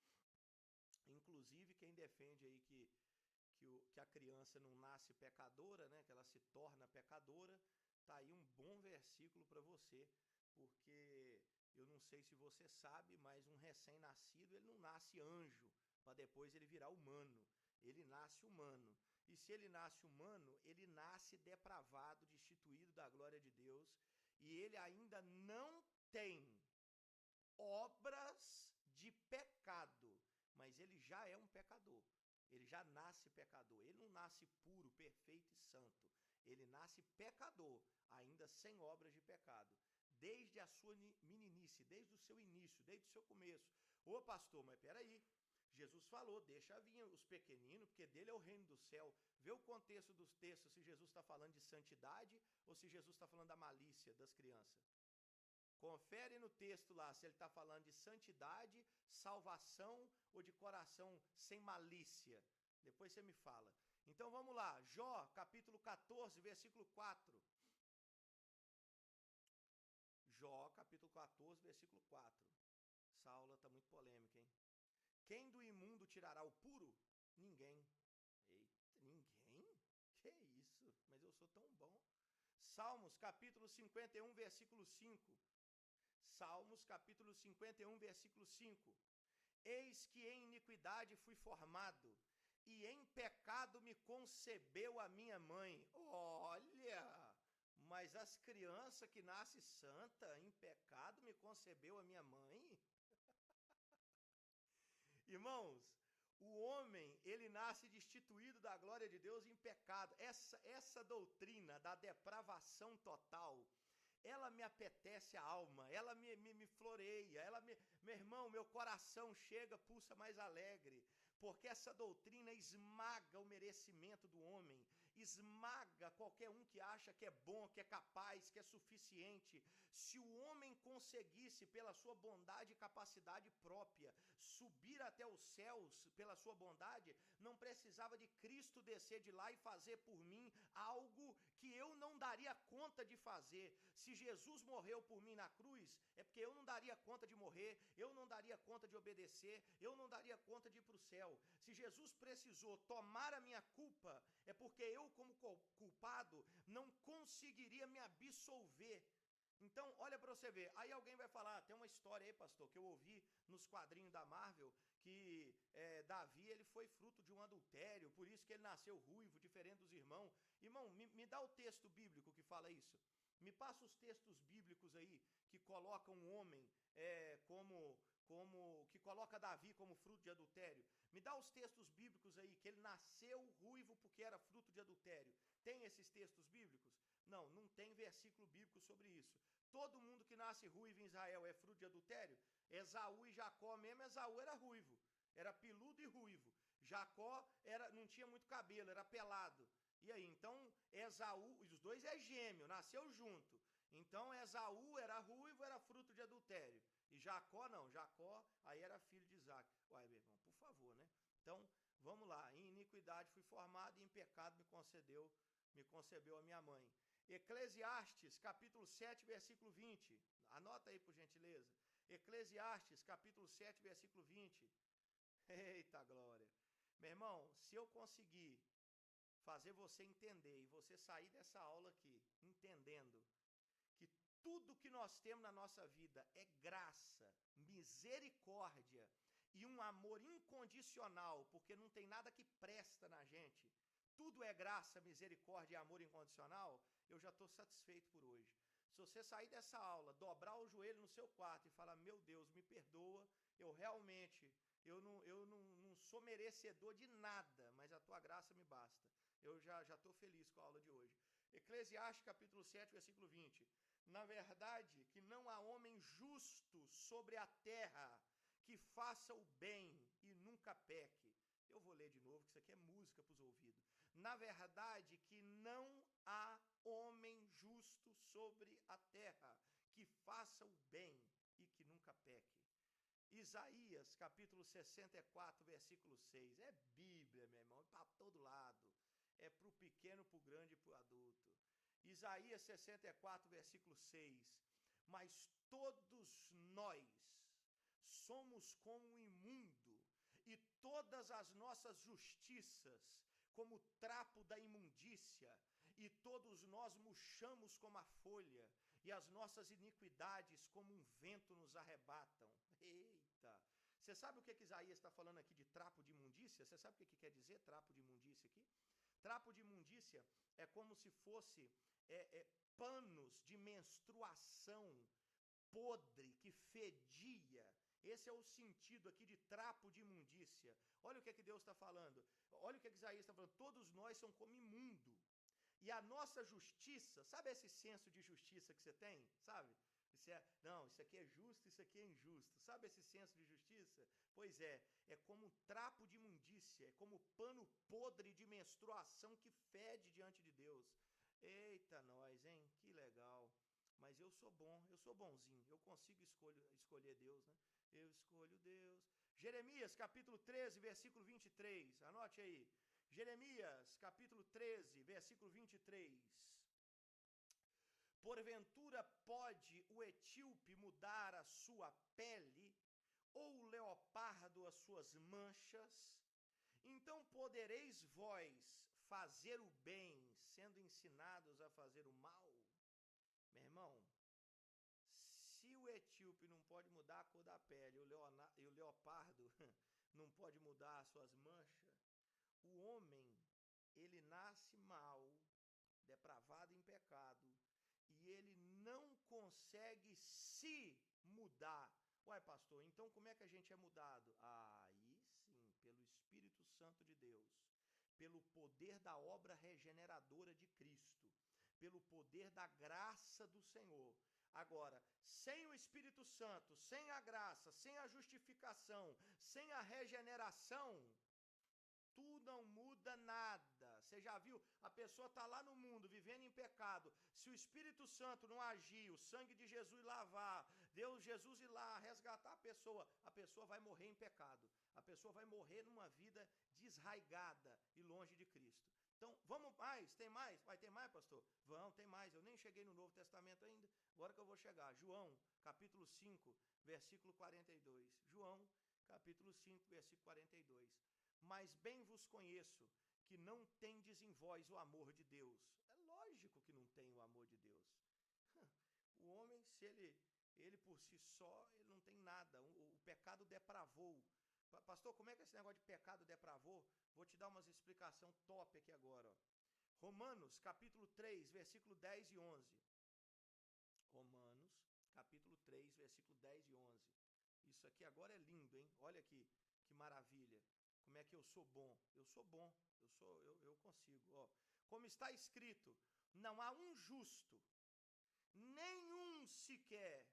Speaker 1: Inclusive, quem defende aí que a criança não nasce pecadora, né, que ela se torna pecadora, tá aí um bom versículo para você, porque eu não sei se você sabe, mas um recém-nascido, ele não nasce anjo, para depois ele virar humano. Ele nasce humano. E se ele nasce humano, ele nasce depravado, destituído da glória de Deus, e ele ainda não tem obras de pecado, mas ele já é um pecador. Ele já nasce pecador. Ele não nasce puro, perfeito e santo. Ele nasce pecador, ainda sem obras de pecado. Desde a sua meninice, desde o seu início, desde o seu começo. Ô pastor, mas peraí. Jesus falou, deixa vir os pequeninos, porque dele é o reino do céu. Vê o contexto dos textos, se Jesus está falando de santidade ou se Jesus está falando da malícia das crianças. Confere no texto lá se ele está falando de santidade, salvação ou de coração sem malícia. Depois você me fala. Então vamos lá, Jó, capítulo 14, versículo 4. Jó, capítulo 14, versículo 4. Essa aula está muito polêmica, hein? Quem do imundo tirará o puro? Ninguém. Eita, ninguém? Que isso? Mas eu sou tão bom. Salmos, capítulo 51, versículo 5. Salmos, capítulo 51, versículo 5. Eis que em iniquidade fui formado, e em pecado me concebeu a minha mãe. Olha, mas as crianças que nascem santa, em pecado me concebeu a minha mãe? Irmãos, o homem, ele nasce destituído da glória de Deus em pecado. Essa doutrina da depravação total, ela me apetece a alma, ela me floreia, meu irmão, meu coração chega, pulsa mais alegre, porque essa doutrina esmaga o merecimento do homem, esmaga qualquer um que acha que é bom, que é capaz, que é suficiente. Se o homem conseguisse, pela sua bondade e capacidade própria, subir até os céus pela sua bondade, não precisava de Cristo descer de lá e fazer por mim algo que eu não daria conta de fazer. Se Jesus morreu por mim na cruz, é porque eu não daria conta de morrer, eu não daria conta de obedecer, eu não daria conta de ir para o céu. Se Jesus precisou tomar a minha culpa, é porque eu, como culpado, não conseguiria me absolver. Então, olha para você ver, aí alguém vai falar, tem uma história aí, pastor, que eu ouvi nos quadrinhos da Marvel, que Davi, ele foi fruto de um adultério, por isso que ele nasceu ruivo, diferente dos irmãos. Irmão, me dá o texto bíblico que fala isso. Me passa os textos bíblicos aí, que colocam um homem que coloca Davi como fruto de adultério. Me dá os textos bíblicos aí, que ele nasceu ruivo porque era fruto de adultério. Tem esses textos bíblicos? Não, não tem versículo bíblico sobre isso. Todo mundo que nasce ruivo em Israel é fruto de adultério? Esaú e Jacó mesmo, Esaú era ruivo, era peludo e ruivo. Jacó não tinha muito cabelo, era pelado. E aí, então, Esaú, os dois é gêmeo, nasceu junto. Então, Esaú era ruivo, era fruto de adultério. E Jacó não, Jacó aí era filho de Isaac. Uai, meu irmão, por favor, né? Então, vamos lá. Em iniquidade fui formado e em pecado me concebeu a minha mãe. Eclesiastes, capítulo 7, versículo 20. Anota aí, por gentileza. Eclesiastes, capítulo 7, versículo 20. Eita glória. Meu irmão, se eu conseguir fazer você entender e você sair dessa aula aqui entendendo que tudo que nós temos na nossa vida é graça, misericórdia e um amor incondicional, porque não tem nada que presta na gente. Tudo é graça, misericórdia e amor incondicional. Eu já estou satisfeito por hoje. Se você sair dessa aula, dobrar o joelho no seu quarto e falar, meu Deus, me perdoa, eu realmente, eu não sou merecedor de nada, mas a tua graça me basta. Eu já estou feliz com a aula de hoje. Eclesiastes capítulo 7, versículo 20. Na verdade, que não há homem justo sobre a terra que faça o bem e nunca peque. Eu vou ler de novo, que isso aqui é música para os ouvidos. Na verdade, que não há homem justo sobre a terra que faça o bem e que nunca peque. Isaías, capítulo 64, versículo 6. É Bíblia, meu irmão, é para todo lado. É para o pequeno, para o grande e para o adulto. Isaías 64, versículo 6. Mas todos nós somos como um imundo, e todas as nossas justiças como trapo da imundícia, e todos nós murchamos como a folha, e as nossas iniquidades como um vento nos arrebatam. Eita! Você sabe o que Isaías está falando aqui de trapo de imundícia? Você sabe o que quer dizer trapo de imundícia aqui? Trapo de imundícia é como se fosse panos de menstruação podre, que fedia. Esse é o sentido aqui de trapo de imundícia. Olha o que Deus está falando. Olha o que Isaías está falando. Todos nós somos como imundo. E a nossa justiça, sabe esse senso de justiça que você tem? Sabe? Não, isso aqui é justo, isso aqui é injusto. Sabe esse senso de justiça? Pois é como um trapo de imundícia, é como pano podre de menstruação que fede diante de Deus. Eita nós, hein? Que legal. Mas eu sou bom, eu sou bonzinho, eu consigo escolher Deus, né? Eu escolho Deus. Jeremias, capítulo 13, versículo 23. Anote aí. Jeremias, capítulo 13, versículo 23. Porventura pode o etíope mudar a sua pele, ou o leopardo as suas manchas? Então podereis vós fazer o bem, sendo ensinados a fazer o mal? Meu irmão, se o etíope não pode mudar a cor da pele, e o leopardo não pode mudar as suas manchas, o homem, ele nasce mal, depravado em pecado, e ele não consegue se mudar. Uai, pastor, então como é que a gente é mudado? Aí sim, pelo Espírito Santo de Deus, pelo poder da obra regeneradora de Cristo, pelo poder da graça do Senhor. Agora, sem o Espírito Santo, sem a graça, sem a justificação, sem a regeneração, tu não muda nada. Você já viu? A pessoa está lá no mundo, vivendo em pecado. Se o Espírito Santo não agir, o sangue de Jesus lavar, Jesus ir lá resgatar a pessoa vai morrer em pecado. A pessoa vai morrer numa vida desraigada e longe de Cristo. Então, vamos mais? Tem mais? Vai ter mais, pastor? Vamos, tem mais. Eu nem cheguei no Novo Testamento ainda. Agora que eu vou chegar. João, capítulo 5, versículo 42. João, capítulo 5, versículo 42. Mas bem vos conheço que não tendes em vós o amor de Deus. É lógico que não tem o amor de Deus. O homem, se ele por si só, ele não tem nada. O pecado depravou. Pastor, como é que esse negócio de pecado depravou? Vou te dar umas explicação top aqui agora. Ó. Romanos, capítulo 3, versículo 10 e 11. Romanos, capítulo 3, versículo 10 e 11. Isso aqui agora é lindo, hein? Olha aqui, que maravilha. Como é que eu sou bom? Eu sou bom, eu consigo. Ó. Como está escrito, não há um justo, nenhum sequer,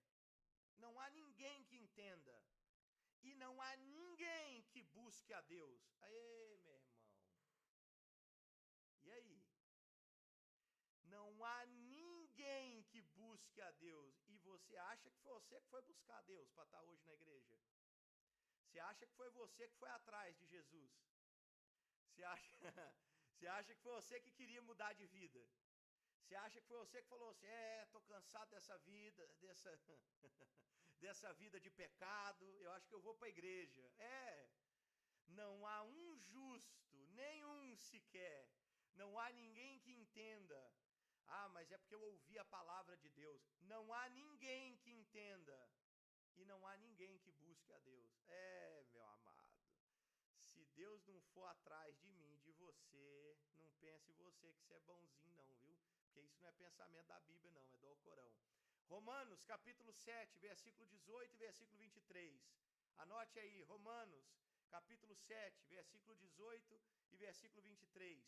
Speaker 1: não há ninguém que entenda, e não há ninguém que busque a Deus. Aê, meu irmão. E aí? Não há ninguém que busque a Deus. E você acha que foi você que foi buscar a Deus para estar hoje na igreja? Você acha que foi você que foi atrás de Jesus? Você acha que foi você que queria mudar de vida? Você acha que foi você que falou assim, tô cansado dessa vida, dessa vida de pecado, eu acho que eu vou para a igreja. Não há um justo, nenhum sequer. Não há ninguém que entenda. Mas é porque eu ouvi a palavra de Deus. Não há ninguém que entenda. E não há ninguém que busque a Deus. Meu amado. Se Deus não for atrás de mim, de você, não pense você que você é bonzinho não, viu? Porque isso não é pensamento da Bíblia não, é do Alcorão. Romanos, capítulo 7, versículo 18 e versículo 23. Anote aí, Romanos, capítulo 7, versículo 18 e versículo 23.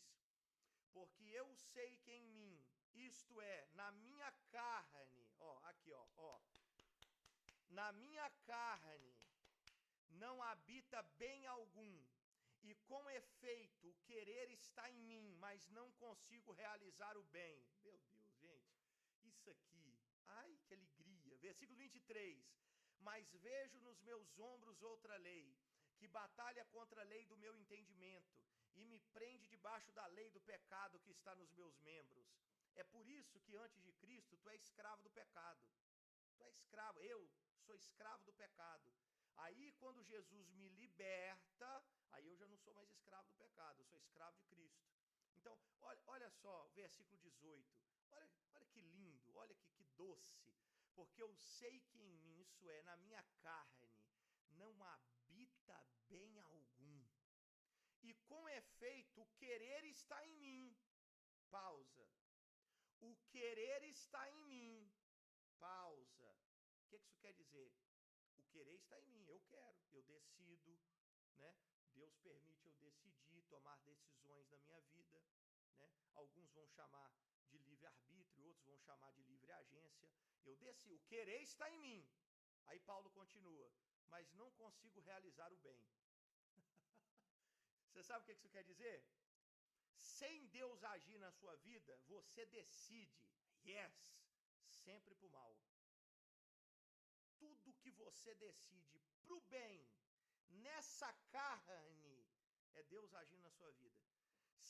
Speaker 1: Porque eu sei que em mim, isto é, na minha carne, aqui, na minha carne não habita bem algum, e com efeito o querer está em mim, mas não consigo realizar o bem. Meu Deus, gente, isso aqui, ai que alegria. Versículo 23, mas vejo nos meus ombros outra lei, que batalha contra a lei do meu entendimento, e me prende debaixo da lei do pecado que está nos meus membros. É por isso que antes de Cristo tu é escravo do pecado. Tu é escravo, eu sou escravo do pecado. Aí quando Jesus me liberta, aí eu já não sou mais escravo do pecado, eu sou escravo de Cristo. Então, olha só, versículo 18. Olha que lindo, olha que doce. Porque eu sei que em mim, isso é, na minha carne, não habita bem algum. E com efeito, o querer está em mim. Pausa. O querer está em mim. Pausa. O que isso quer dizer? O querer está em mim, eu quero, eu decido, né? Deus permite eu decidir, tomar decisões na minha vida, né? Alguns vão chamar de livre-arbítrio, outros vão chamar de livre agência. Eu decido, o querer está em mim. Aí Paulo continua, mas não consigo realizar o bem. Você sabe o que isso quer dizer? Sem Deus agir na sua vida, você decide, sempre para o mal. Tudo que você decide para o bem, nessa carne, é Deus agindo na sua vida.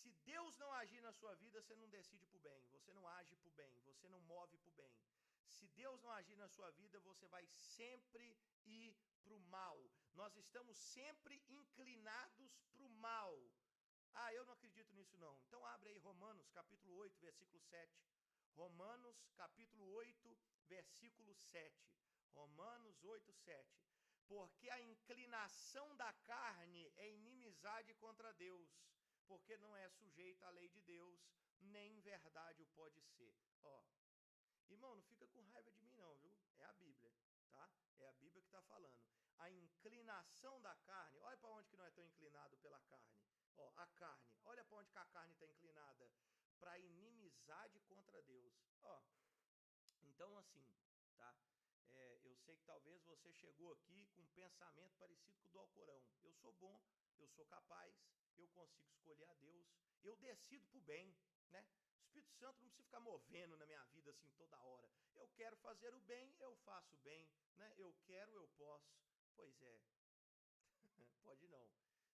Speaker 1: Se Deus não agir na sua vida, você não decide para o bem, você não age para o bem, você não move para o bem. Se Deus não agir na sua vida, você vai sempre ir para o mal. Nós estamos sempre inclinados para o mal. Ah, eu não acredito nisso não. Então abre aí Romanos capítulo 8, versículo 7. Romanos capítulo 8, versículo 7. Romanos 8, 7. Porque a inclinação da carne é inimizade contra Deus, porque não é sujeita à lei de Deus, nem em verdade o pode ser. Ó, irmão, não fica com raiva de mim não, viu? É a Bíblia, tá? É a Bíblia que está falando. A inclinação da carne, olha para onde que nós estamos inclinados pela carne. Ó, a carne, olha para onde que a carne está inclinada. Para inimizade contra Deus. Ó, então assim, tá? Eu sei que talvez você chegou aqui com um pensamento parecido com o do Alcorão. Eu sou bom, eu sou capaz, eu consigo escolher a Deus, eu decido pro bem, né? O Espírito Santo não precisa ficar movendo na minha vida assim toda hora. Eu quero fazer o bem, eu faço o bem, né? Eu quero, eu posso. Pois é, pode não.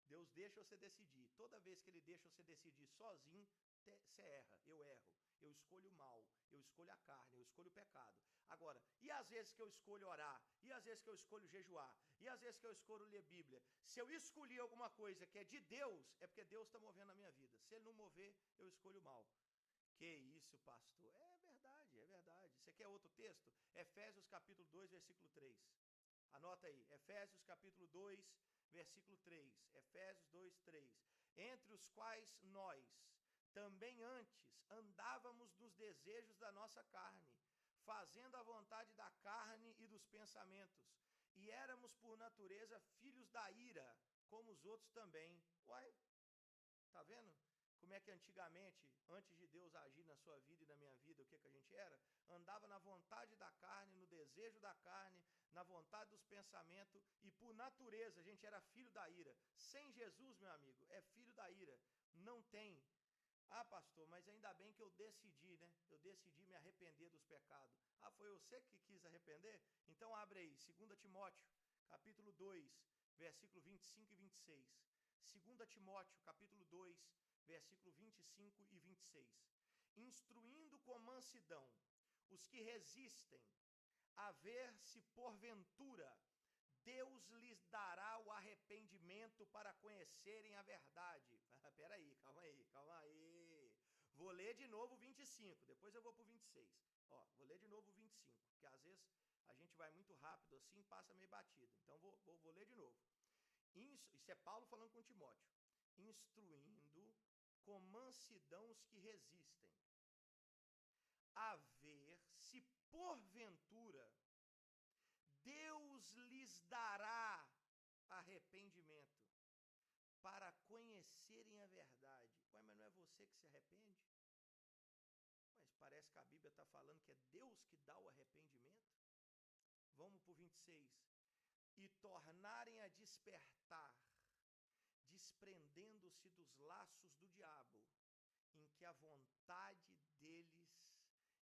Speaker 1: Deus deixa você decidir. Toda vez que Ele deixa você decidir sozinho, você erra, eu erro. Eu escolho o mal, eu escolho a carne, eu escolho o pecado. Agora, e às vezes que eu escolho orar, e às vezes que eu escolho jejuar, e às vezes que eu escolho ler Bíblia, se eu escolher alguma coisa que é de Deus, é porque Deus está movendo a minha vida. Se Ele não mover, eu escolho o mal. Que isso, pastor? É verdade, é verdade. Você quer outro texto? Efésios capítulo 2, versículo 3. Anota aí, Efésios capítulo 2, versículo 3. Efésios 2, 3. Entre os quais nós também antes andávamos nos desejos da nossa carne, fazendo a vontade da carne e dos pensamentos, e éramos por natureza filhos da ira, como os outros também. Uai, tá vendo? Como é que antigamente, antes de Deus agir na sua vida e na minha vida, o que a gente era? Andava na vontade da carne, no desejo da carne, na vontade dos pensamentos, e por natureza a gente era filho da ira. Sem Jesus, meu amigo, é filho da ira. Não tem. Ah, pastor, mas ainda bem que eu decidi, né? Eu decidi me arrepender dos pecados. Ah, foi você que quis arrepender? Então abre aí, 2 Timóteo, capítulo 2, versículo 25 e 26. 2 Timóteo, capítulo 2, versículo 25 e 26. Instruindo com mansidão os que resistem, a ver se porventura Deus lhes dará o arrependimento para conhecerem a verdade. Peraí, calma aí, calma aí. Vou ler de novo o 25, depois eu vou para o 26. Ó, vou ler de novo o 25, porque às vezes a gente vai muito rápido assim, passa meio batido. Então vou ler de novo. Isso é Paulo falando com Timóteo. Instruindo com mansidão os que resistem, a ver se porventura Deus lhes dará arrependimento para conhecerem a verdade. Ué, mas não é você que se arrepende? Mas parece que a Bíblia está falando que é Deus que dá o arrependimento. Vamos para o 26. E tornarem a despertar, desprendendo-se dos laços do diabo, em que a vontade deles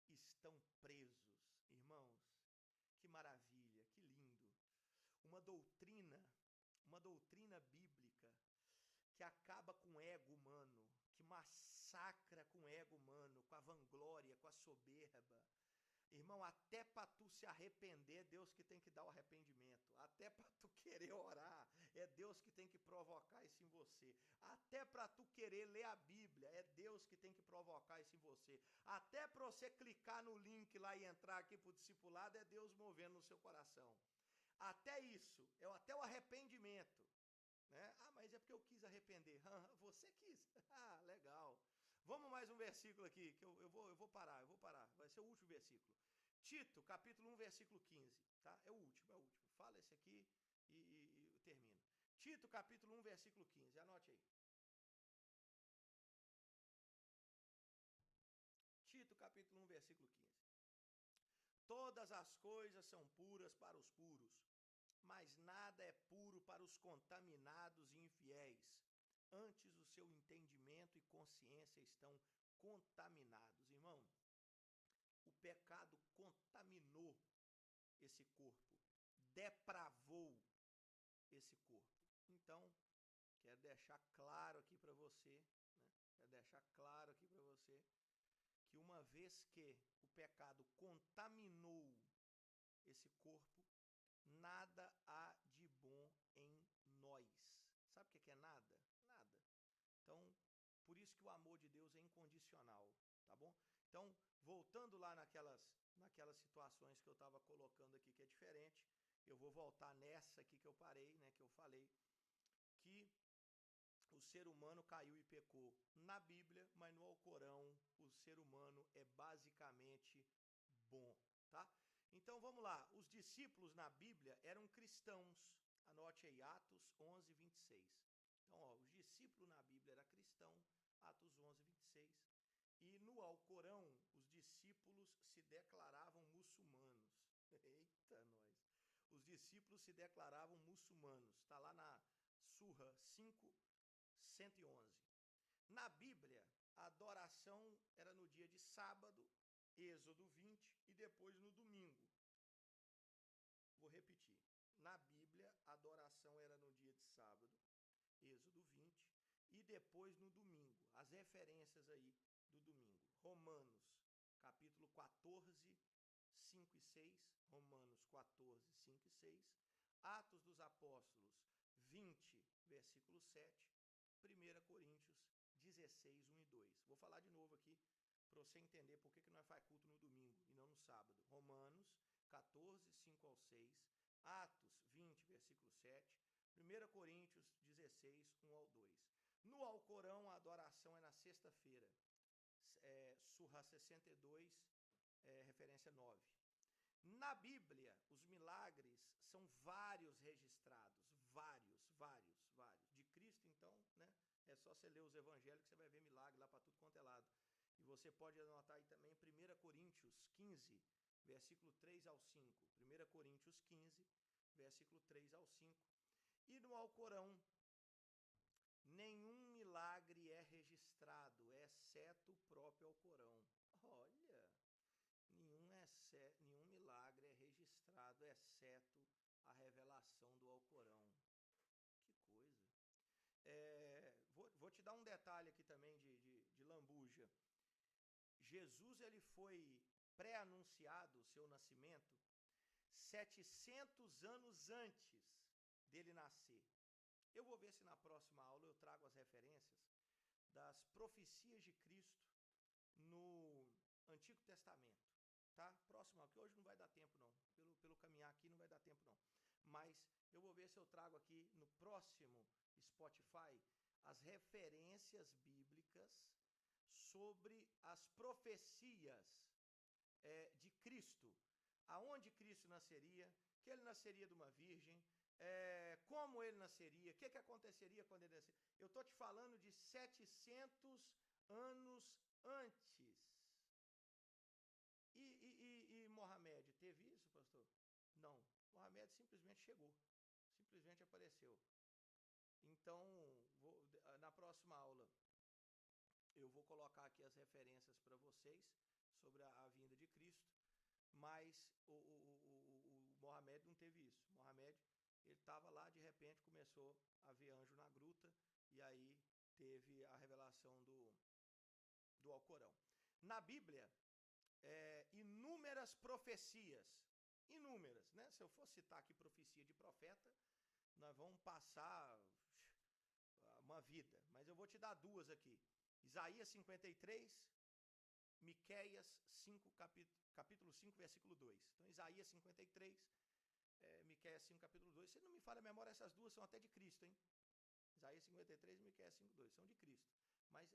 Speaker 1: estão presos. Irmãos, que maravilha, que lindo. Uma doutrina bíblica que acaba com o ego humano, que massacra com o ego humano, com a vanglória, com a soberba. Irmão, até para tu se arrepender, é Deus que tem que dar o arrependimento. Até para tu querer orar, é Deus que tem que provocar isso em você. Até para tu querer ler a Bíblia, é Deus que tem que provocar isso em você. Até para você clicar no link lá e entrar aqui para o discipulado, é Deus movendo no seu coração. Até isso, até o arrependimento. Né? Ah, mas é porque eu quis arrepender. Você quis. Ah, legal. Vamos mais um versículo aqui, que eu vou parar. Vai ser o último versículo. Tito, capítulo 1, versículo 15. Tá? É o último. Fala esse aqui e termina. Tito, capítulo 1, versículo 15. Anote aí. Tito, capítulo 1, versículo 15. Todas as coisas são puras para os puros, mas nada é puro para os contaminados e infiéis. Antes o seu entendimento e consciência estão contaminados. Irmão, o pecado contaminou esse corpo, depravou esse corpo. Então, quero deixar claro aqui para você, né? Quero deixar claro aqui para você que uma vez que o pecado contaminou esse corpo, nada há de bom em nós. Sabe o que é nada? Nada. Então, por isso que o amor de Deus é incondicional, tá bom? Então, voltando lá naquelas situações que eu estava colocando aqui, que é diferente, eu vou voltar nessa aqui que eu parei, né, que eu falei, que o ser humano caiu e pecou na Bíblia, mas no Alcorão o ser humano é basicamente bom, tá? Então vamos lá, os discípulos na Bíblia eram cristãos, anote aí, Atos 11, 26. Então, ó, os discípulos na Bíblia eram cristãos, Atos 11, 26. E no Alcorão, os discípulos se declaravam muçulmanos. Eita, nós! Os discípulos se declaravam muçulmanos. Está lá na Surra 5, 111. Na Bíblia, a adoração era no dia de sábado, Êxodo 20, e depois no domingo. Vou repetir. Na Bíblia, a adoração era no dia de sábado, Êxodo 20, e depois no domingo. As referências aí do domingo. Romanos, capítulo 14, 5 e 6. Romanos 14, 5 e 6. Atos dos Apóstolos, 20, versículo 7. 1 Coríntios 16, 1 e 2. Vou falar de novo aqui para você entender por que nós faz culto no domingo e não no sábado. Romanos 14, 5 ao 6. Atos 20, versículo 7. 1 Coríntios 16, 1 ao 2. No Alcorão, a adoração é na sexta-feira. Surra 62, referência 9. Na Bíblia, os milagres são vários registrados. Vários. De Cristo, então, né? É só você ler os evangelhos que você vai ver milagre lá para tudo quanto é lado. E você pode anotar aí também 1 Coríntios 15, versículo 3 ao 5. 1 Coríntios 15, versículo 3 ao 5. E no Alcorão, nenhum milagre é registrado, exceto o próprio Alcorão. Olha, nenhum milagre é registrado, exceto a revelação do Alcorão. Que coisa. Vou te dar um detalhe aqui também de lambuja. Jesus ele foi pré-anunciado, o seu nascimento, 700 anos antes dele nascer. Eu vou ver se na próxima aula eu trago as referências das profecias de Cristo no Antigo Testamento, tá? Próxima aula, que hoje não vai dar tempo não, pelo caminhar aqui não vai dar tempo não. Mas eu vou ver se eu trago aqui no próximo Spotify as referências bíblicas sobre as profecias de Cristo, aonde Cristo nasceria, que ele nasceria de uma virgem, como ele nasceria, o que aconteceria quando ele nasceria. Eu estou te falando de 700 anos antes. E Mohamed, teve isso, pastor? Não, Mohamed simplesmente chegou, simplesmente apareceu. Então, na próxima aula, eu vou colocar aqui as referências para vocês sobre a vinda de Cristo, mas o Mohamed não teve isso. Mohamed, ele estava lá, de repente começou a ver anjo na gruta, e aí teve a revelação do Alcorão. Na Bíblia, inúmeras profecias, inúmeras, né? Se eu for citar aqui profecia de profeta, nós vamos passar uma vida, mas eu vou te dar duas aqui. Isaías 53, Miqueias 5, capítulo 5, versículo 2. Então, Isaías 53, Miqueias 5, capítulo 2. Se não me falha a memória, essas duas são até de Cristo, hein? Isaías 53 e Miqueias 5, 2. São de Cristo. Mas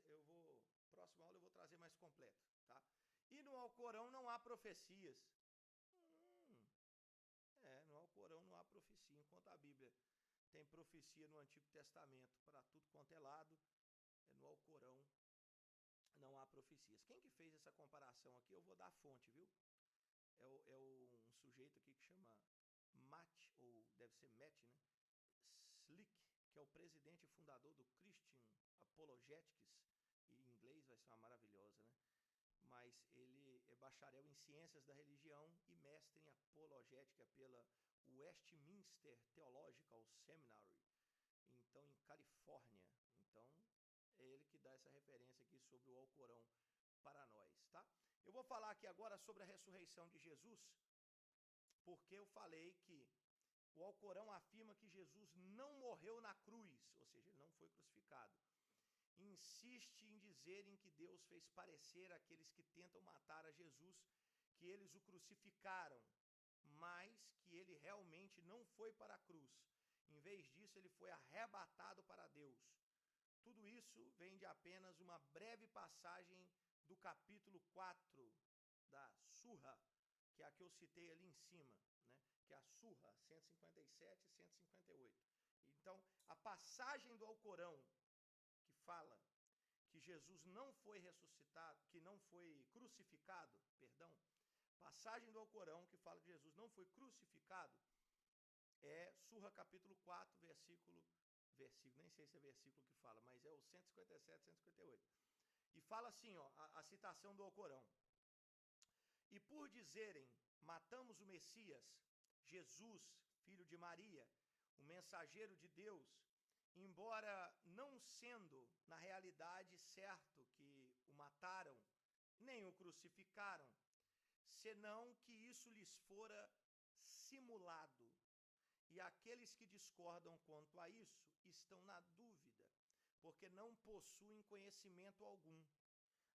Speaker 1: próxima aula eu vou trazer mais completo, tá? E no Alcorão não há profecias. No Alcorão não há profecia, enquanto a Bíblia tem profecia no Antigo Testamento para tudo quanto é lado, no Alcorão não há profecias. Quem que fez essa comparação aqui, eu vou dar a fonte, viu? É um sujeito aqui que chama Matt, ou deve ser Matt, né? Slick, que é o presidente e fundador do Christian Apologetics, e em inglês vai ser uma maravilhosa, né? Mas ele é bacharel em Ciências da Religião e mestre em Apologética pela Westminster Theological Seminary, então em Califórnia. Então, é ele que dá essa referência aqui sobre o Alcorão para nós, tá? Eu vou falar aqui agora sobre a ressurreição de Jesus, porque eu falei que o Alcorão afirma que Jesus não morreu na cruz, ou seja, ele não foi crucificado. Insiste em dizerem que Deus fez parecer aqueles que tentam matar a Jesus que eles o crucificaram, mas que ele realmente não foi para a cruz. Em vez disso, ele foi arrebatado para Deus. Tudo isso vem de apenas uma breve passagem do capítulo 4 da Surra, que é a que eu citei ali em cima, né? Que é a Surra 157 e 158. Então, a passagem do Alcorão que fala que Jesus não foi ressuscitado, que não foi crucificado, perdão, passagem do Alcorão que fala que Jesus não foi crucificado, é Surra capítulo 4, versículo, nem sei se é versículo que fala, mas é o 157, 158. E fala assim, ó, a citação do Alcorão. E por dizerem, matamos o Messias, Jesus, filho de Maria, o mensageiro de Deus, embora não sendo, na realidade, certo que o mataram, nem o crucificaram, senão que isso lhes fora simulado. E aqueles que discordam quanto a isso estão na dúvida, porque não possuem conhecimento algum,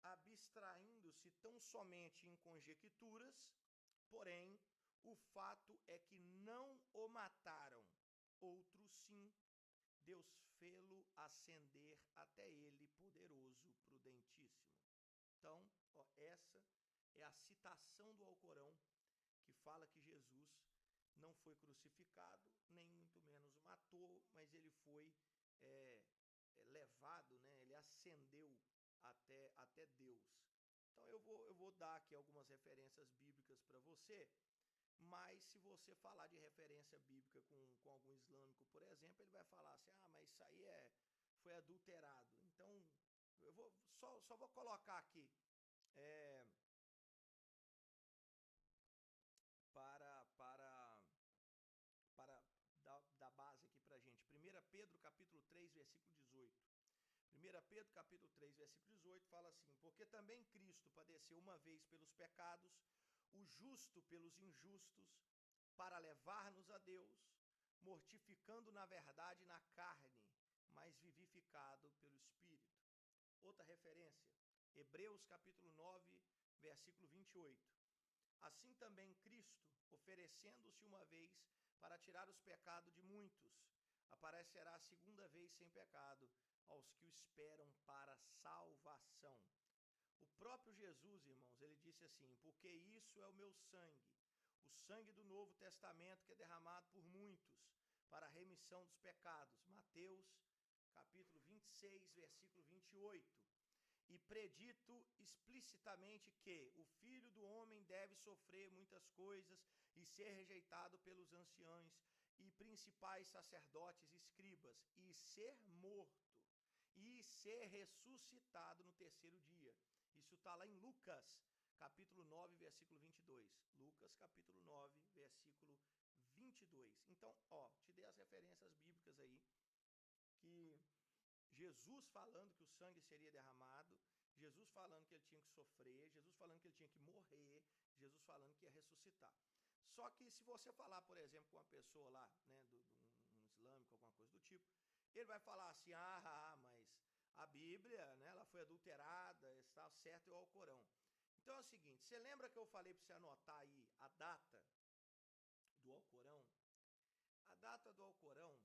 Speaker 1: abstraindo-se tão somente em conjecturas, porém, o fato é que não o mataram, outros sim, Deus fê-lo ascender até ele, poderoso, prudentíssimo. Então, ó, essa é a citação do Alcorão que fala que Jesus não foi crucificado, nem muito menos matou, mas ele foi levado, né? Ele ascendeu até Deus. Então eu vou dar aqui algumas referências bíblicas para você, mas se você falar de referência bíblica com algum islâmico, por exemplo, ele vai falar assim, mas isso aí foi adulterado. Então, eu vou só vou colocar aqui para dar base aqui para a gente. 1 Pedro capítulo 3, versículo 18. 1 Pedro capítulo 3, versículo 18 fala assim, porque também Cristo padeceu uma vez pelos pecados, o justo pelos injustos, para levar-nos a Deus, mortificando na verdade na carne, mas vivificado pelo Espírito. Outra referência, Hebreus capítulo 9, versículo 28. Assim também Cristo, oferecendo-se uma vez para tirar os pecados de muitos, aparecerá a segunda vez sem pecado aos que o esperam para salvação. O próprio Jesus, irmãos, ele disse assim, porque isso é o meu sangue, o sangue do Novo Testamento que é derramado por muitos para a remissão dos pecados. Mateus capítulo 26, versículo 28. E predito explicitamente que o Filho do Homem deve sofrer muitas coisas e ser rejeitado pelos anciãos e principais sacerdotes e escribas, e ser morto, e ser ressuscitado no terceiro dia. Isso está lá em Lucas, capítulo 9, versículo 22. Lucas, capítulo 9, versículo 22. Então, te dei as referências bíblicas aí, que Jesus falando que o sangue seria derramado, Jesus falando que ele tinha que sofrer, Jesus falando que ele tinha que morrer, Jesus falando que ia ressuscitar. Só que se você falar, por exemplo, com uma pessoa lá, né, um islâmico, alguma coisa do tipo, ele vai falar assim, mas a Bíblia, né, ela foi adulterada, está certo, é o Alcorão. Então é o seguinte, você lembra que eu falei para você anotar aí a data do Alcorão? A data do Alcorão,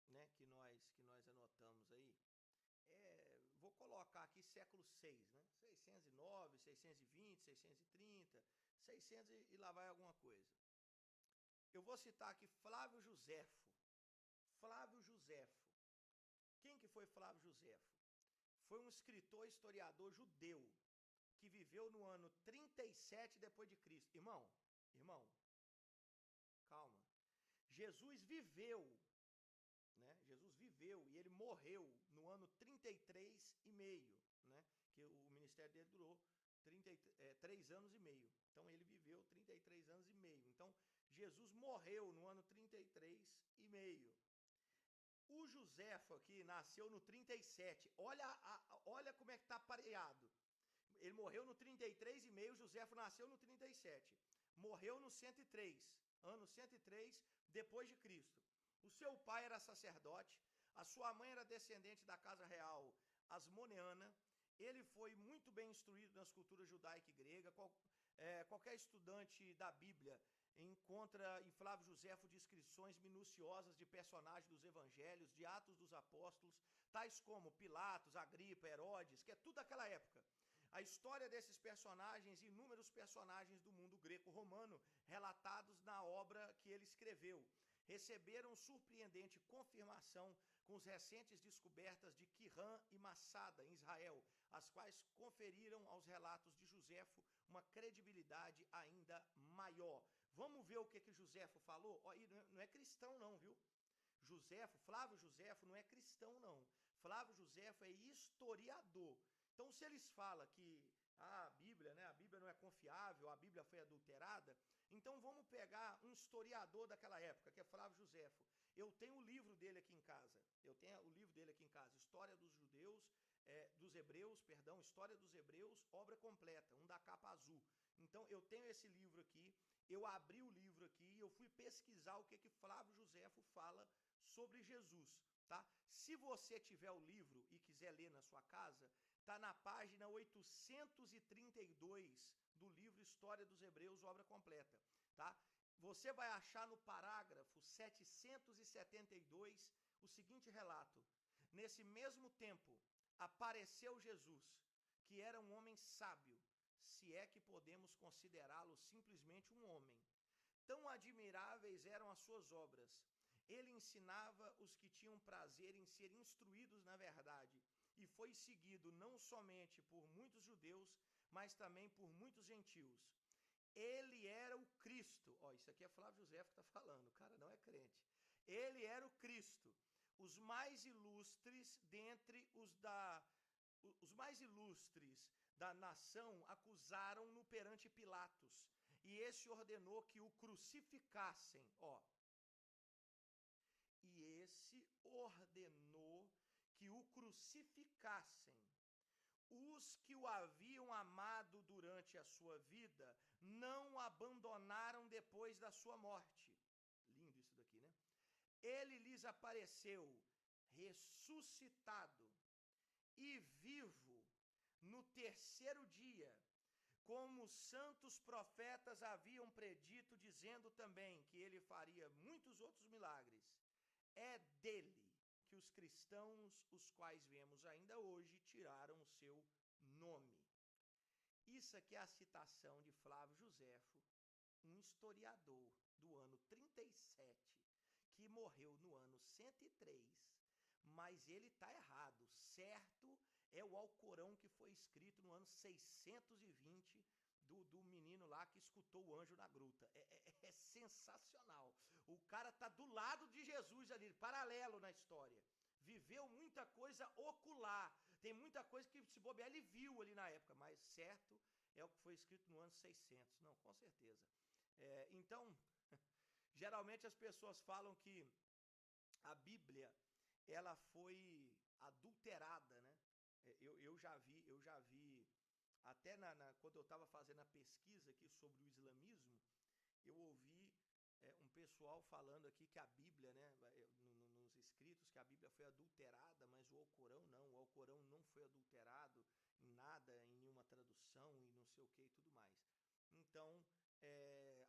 Speaker 1: né, que nós anotamos aí, vou colocar aqui século 6, né? 609, 620, 630, 600 e lá vai alguma coisa. Eu vou citar aqui Flávio Josefo. Flávio Josefo. Quem que foi Flávio Josefo? Foi um escritor historiador judeu que viveu no ano 37 depois de Cristo. Irmão, calma. Jesus viveu, né? Jesus viveu e ele morreu no ano 33 e meio, né? Que o ministério dele durou 3 anos e meio. Então ele viveu 33 anos e meio. Então Jesus morreu no ano 33 e meio. O Joséfo aqui nasceu no 37. Olha como é que está pareado. Ele morreu no 33,5, Joséfo nasceu no 37. Morreu no 103, ano 103 depois de Cristo. O seu pai era sacerdote, a sua mãe era descendente da casa real asmoneana. Ele foi muito bem instruído nas culturas judaica e grega. Qualquer estudante da Bíblia encontra em Flávio Joséfo descrições minuciosas de personagens dos evangelhos, de Atos dos Apóstolos, tais como Pilatos, Agripa, Herodes, que é tudo daquela época. A história desses personagens, inúmeros personagens do mundo greco-romano, relatados na obra que ele escreveu, receberam surpreendente confirmação com as recentes descobertas de Qumran e Massada, em Israel, as quais conferiram aos relatos de Joséfo uma credibilidade ainda maior. Vamos ver o que Joséfo falou? Não é cristão não, viu? Flávio Joséfo não é cristão não. Flávio Joséfo é historiador. Então, se eles falam que a Bíblia não é confiável, a Bíblia foi adulterada, então vamos pegar um historiador daquela época, que é Flávio Joséfo. Eu tenho o livro dele aqui em casa. História dos Hebreus, História dos Hebreus, obra completa, um da capa azul. Então, eu tenho esse livro aqui, eu abri o livro aqui e eu fui pesquisar o que Flávio Joséfo fala sobre Jesus, tá? Se você tiver o livro e quiser ler na sua casa, está na página 832 do livro História dos Hebreus, obra completa, tá? Você vai achar no parágrafo 772 o seguinte relato: nesse mesmo tempo apareceu Jesus, que era um homem sábio, se é que podemos considerá-lo simplesmente um homem. Tão admiráveis eram as suas obras. Ele ensinava os que tinham prazer em ser instruídos na verdade, e foi seguido não somente por muitos judeus, mas também por muitos gentios. Ele era o Cristo. Isso aqui é Flávio José que está falando, o cara não é crente. Ele era o Cristo, os mais ilustres da nação acusaram-no perante Pilatos, e esse ordenou que o crucificassem. Os que o haviam amado durante a sua vida não o abandonaram depois da sua morte. Lindo isso daqui, né? Ele lhes apareceu ressuscitado e vivo no terceiro dia, como os santos profetas haviam predito, dizendo também que ele faria muitos outros milagres. É dele que os cristãos, os quais vemos ainda hoje, tiraram o seu nome. Isso aqui é a citação de Flávio Joséfo, um historiador do ano 37, que morreu no ano 103, mas ele está errado. Certo é o Alcorão, que foi escrito no ano 620 do menino lá que escutou o anjo na gruta. É sensacional. O cara tá do lado de Jesus ali, paralelo na história. Viveu muita coisa ocular. Tem muita coisa que, se bobear, ele viu ali na época, mas certo é o que foi escrito no ano 600. Não, com certeza. Então, geralmente as pessoas falam que a Bíblia, ela foi adulterada, né? Eu já vi, até quando eu estava fazendo a pesquisa aqui sobre o islamismo, eu ouvi um pessoal falando aqui que a Bíblia, né, nos escritos, que a Bíblia foi adulterada, mas o Alcorão não. O Alcorão não foi adulterado em nada, em nenhuma tradução e não sei o que e tudo mais. Então,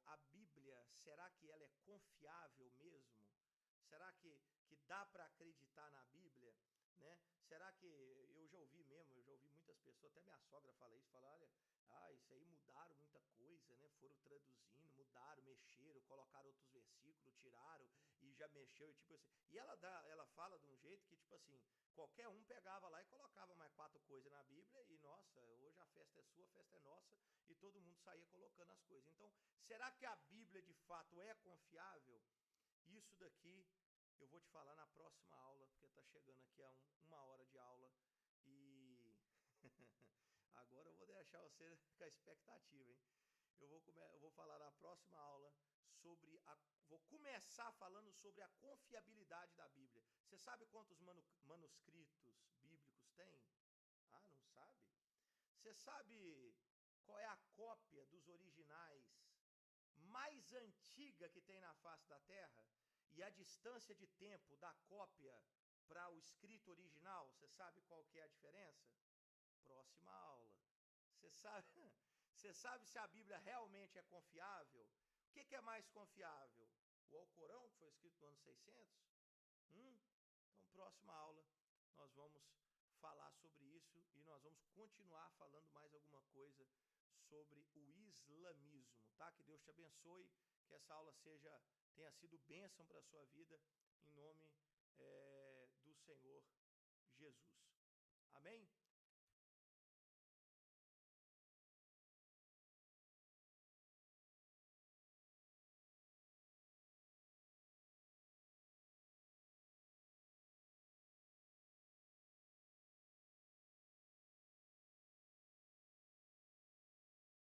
Speaker 1: a Bíblia, será que ela é confiável mesmo? Será que dá para acreditar na Bíblia? Né? Será que, eu já ouvi muitas pessoas, até minha sogra fala isso, olha, isso aí mudaram muita coisa, né? Foram traduzindo, mudaram, mexeram, colocaram outros versículos, tiraram e já mexeu, e tipo assim. E ela fala de um jeito que, tipo assim, qualquer um pegava lá e colocava mais 4 coisas na Bíblia e, nossa, hoje a festa é sua, a festa é nossa, e todo mundo saía colocando as coisas. Então, será que a Bíblia de fato é confiável? Isso daqui eu vou te falar na próxima aula, porque está chegando aqui a 1 hora de aula e agora eu vou deixar você com a expectativa, hein? Eu vou falar na próxima aula Vou começar falando sobre a confiabilidade da Bíblia. Você sabe quantos manuscritos bíblicos tem? Ah, não sabe? Você sabe qual é a cópia dos originais mais antiga que tem na face da Terra? E a distância de tempo da cópia para o escrito original, você sabe qual que é a diferença? Próxima aula. Você sabe, você sabe se a Bíblia realmente é confiável? O que é mais confiável? O Alcorão, que foi escrito no ano 600? Então, próxima aula, nós vamos falar sobre isso e nós vamos continuar falando mais alguma coisa sobre o islamismo, tá? Que Deus te abençoe, que essa aula tenha sido bênção para a sua vida, em nome do Senhor Jesus. Amém?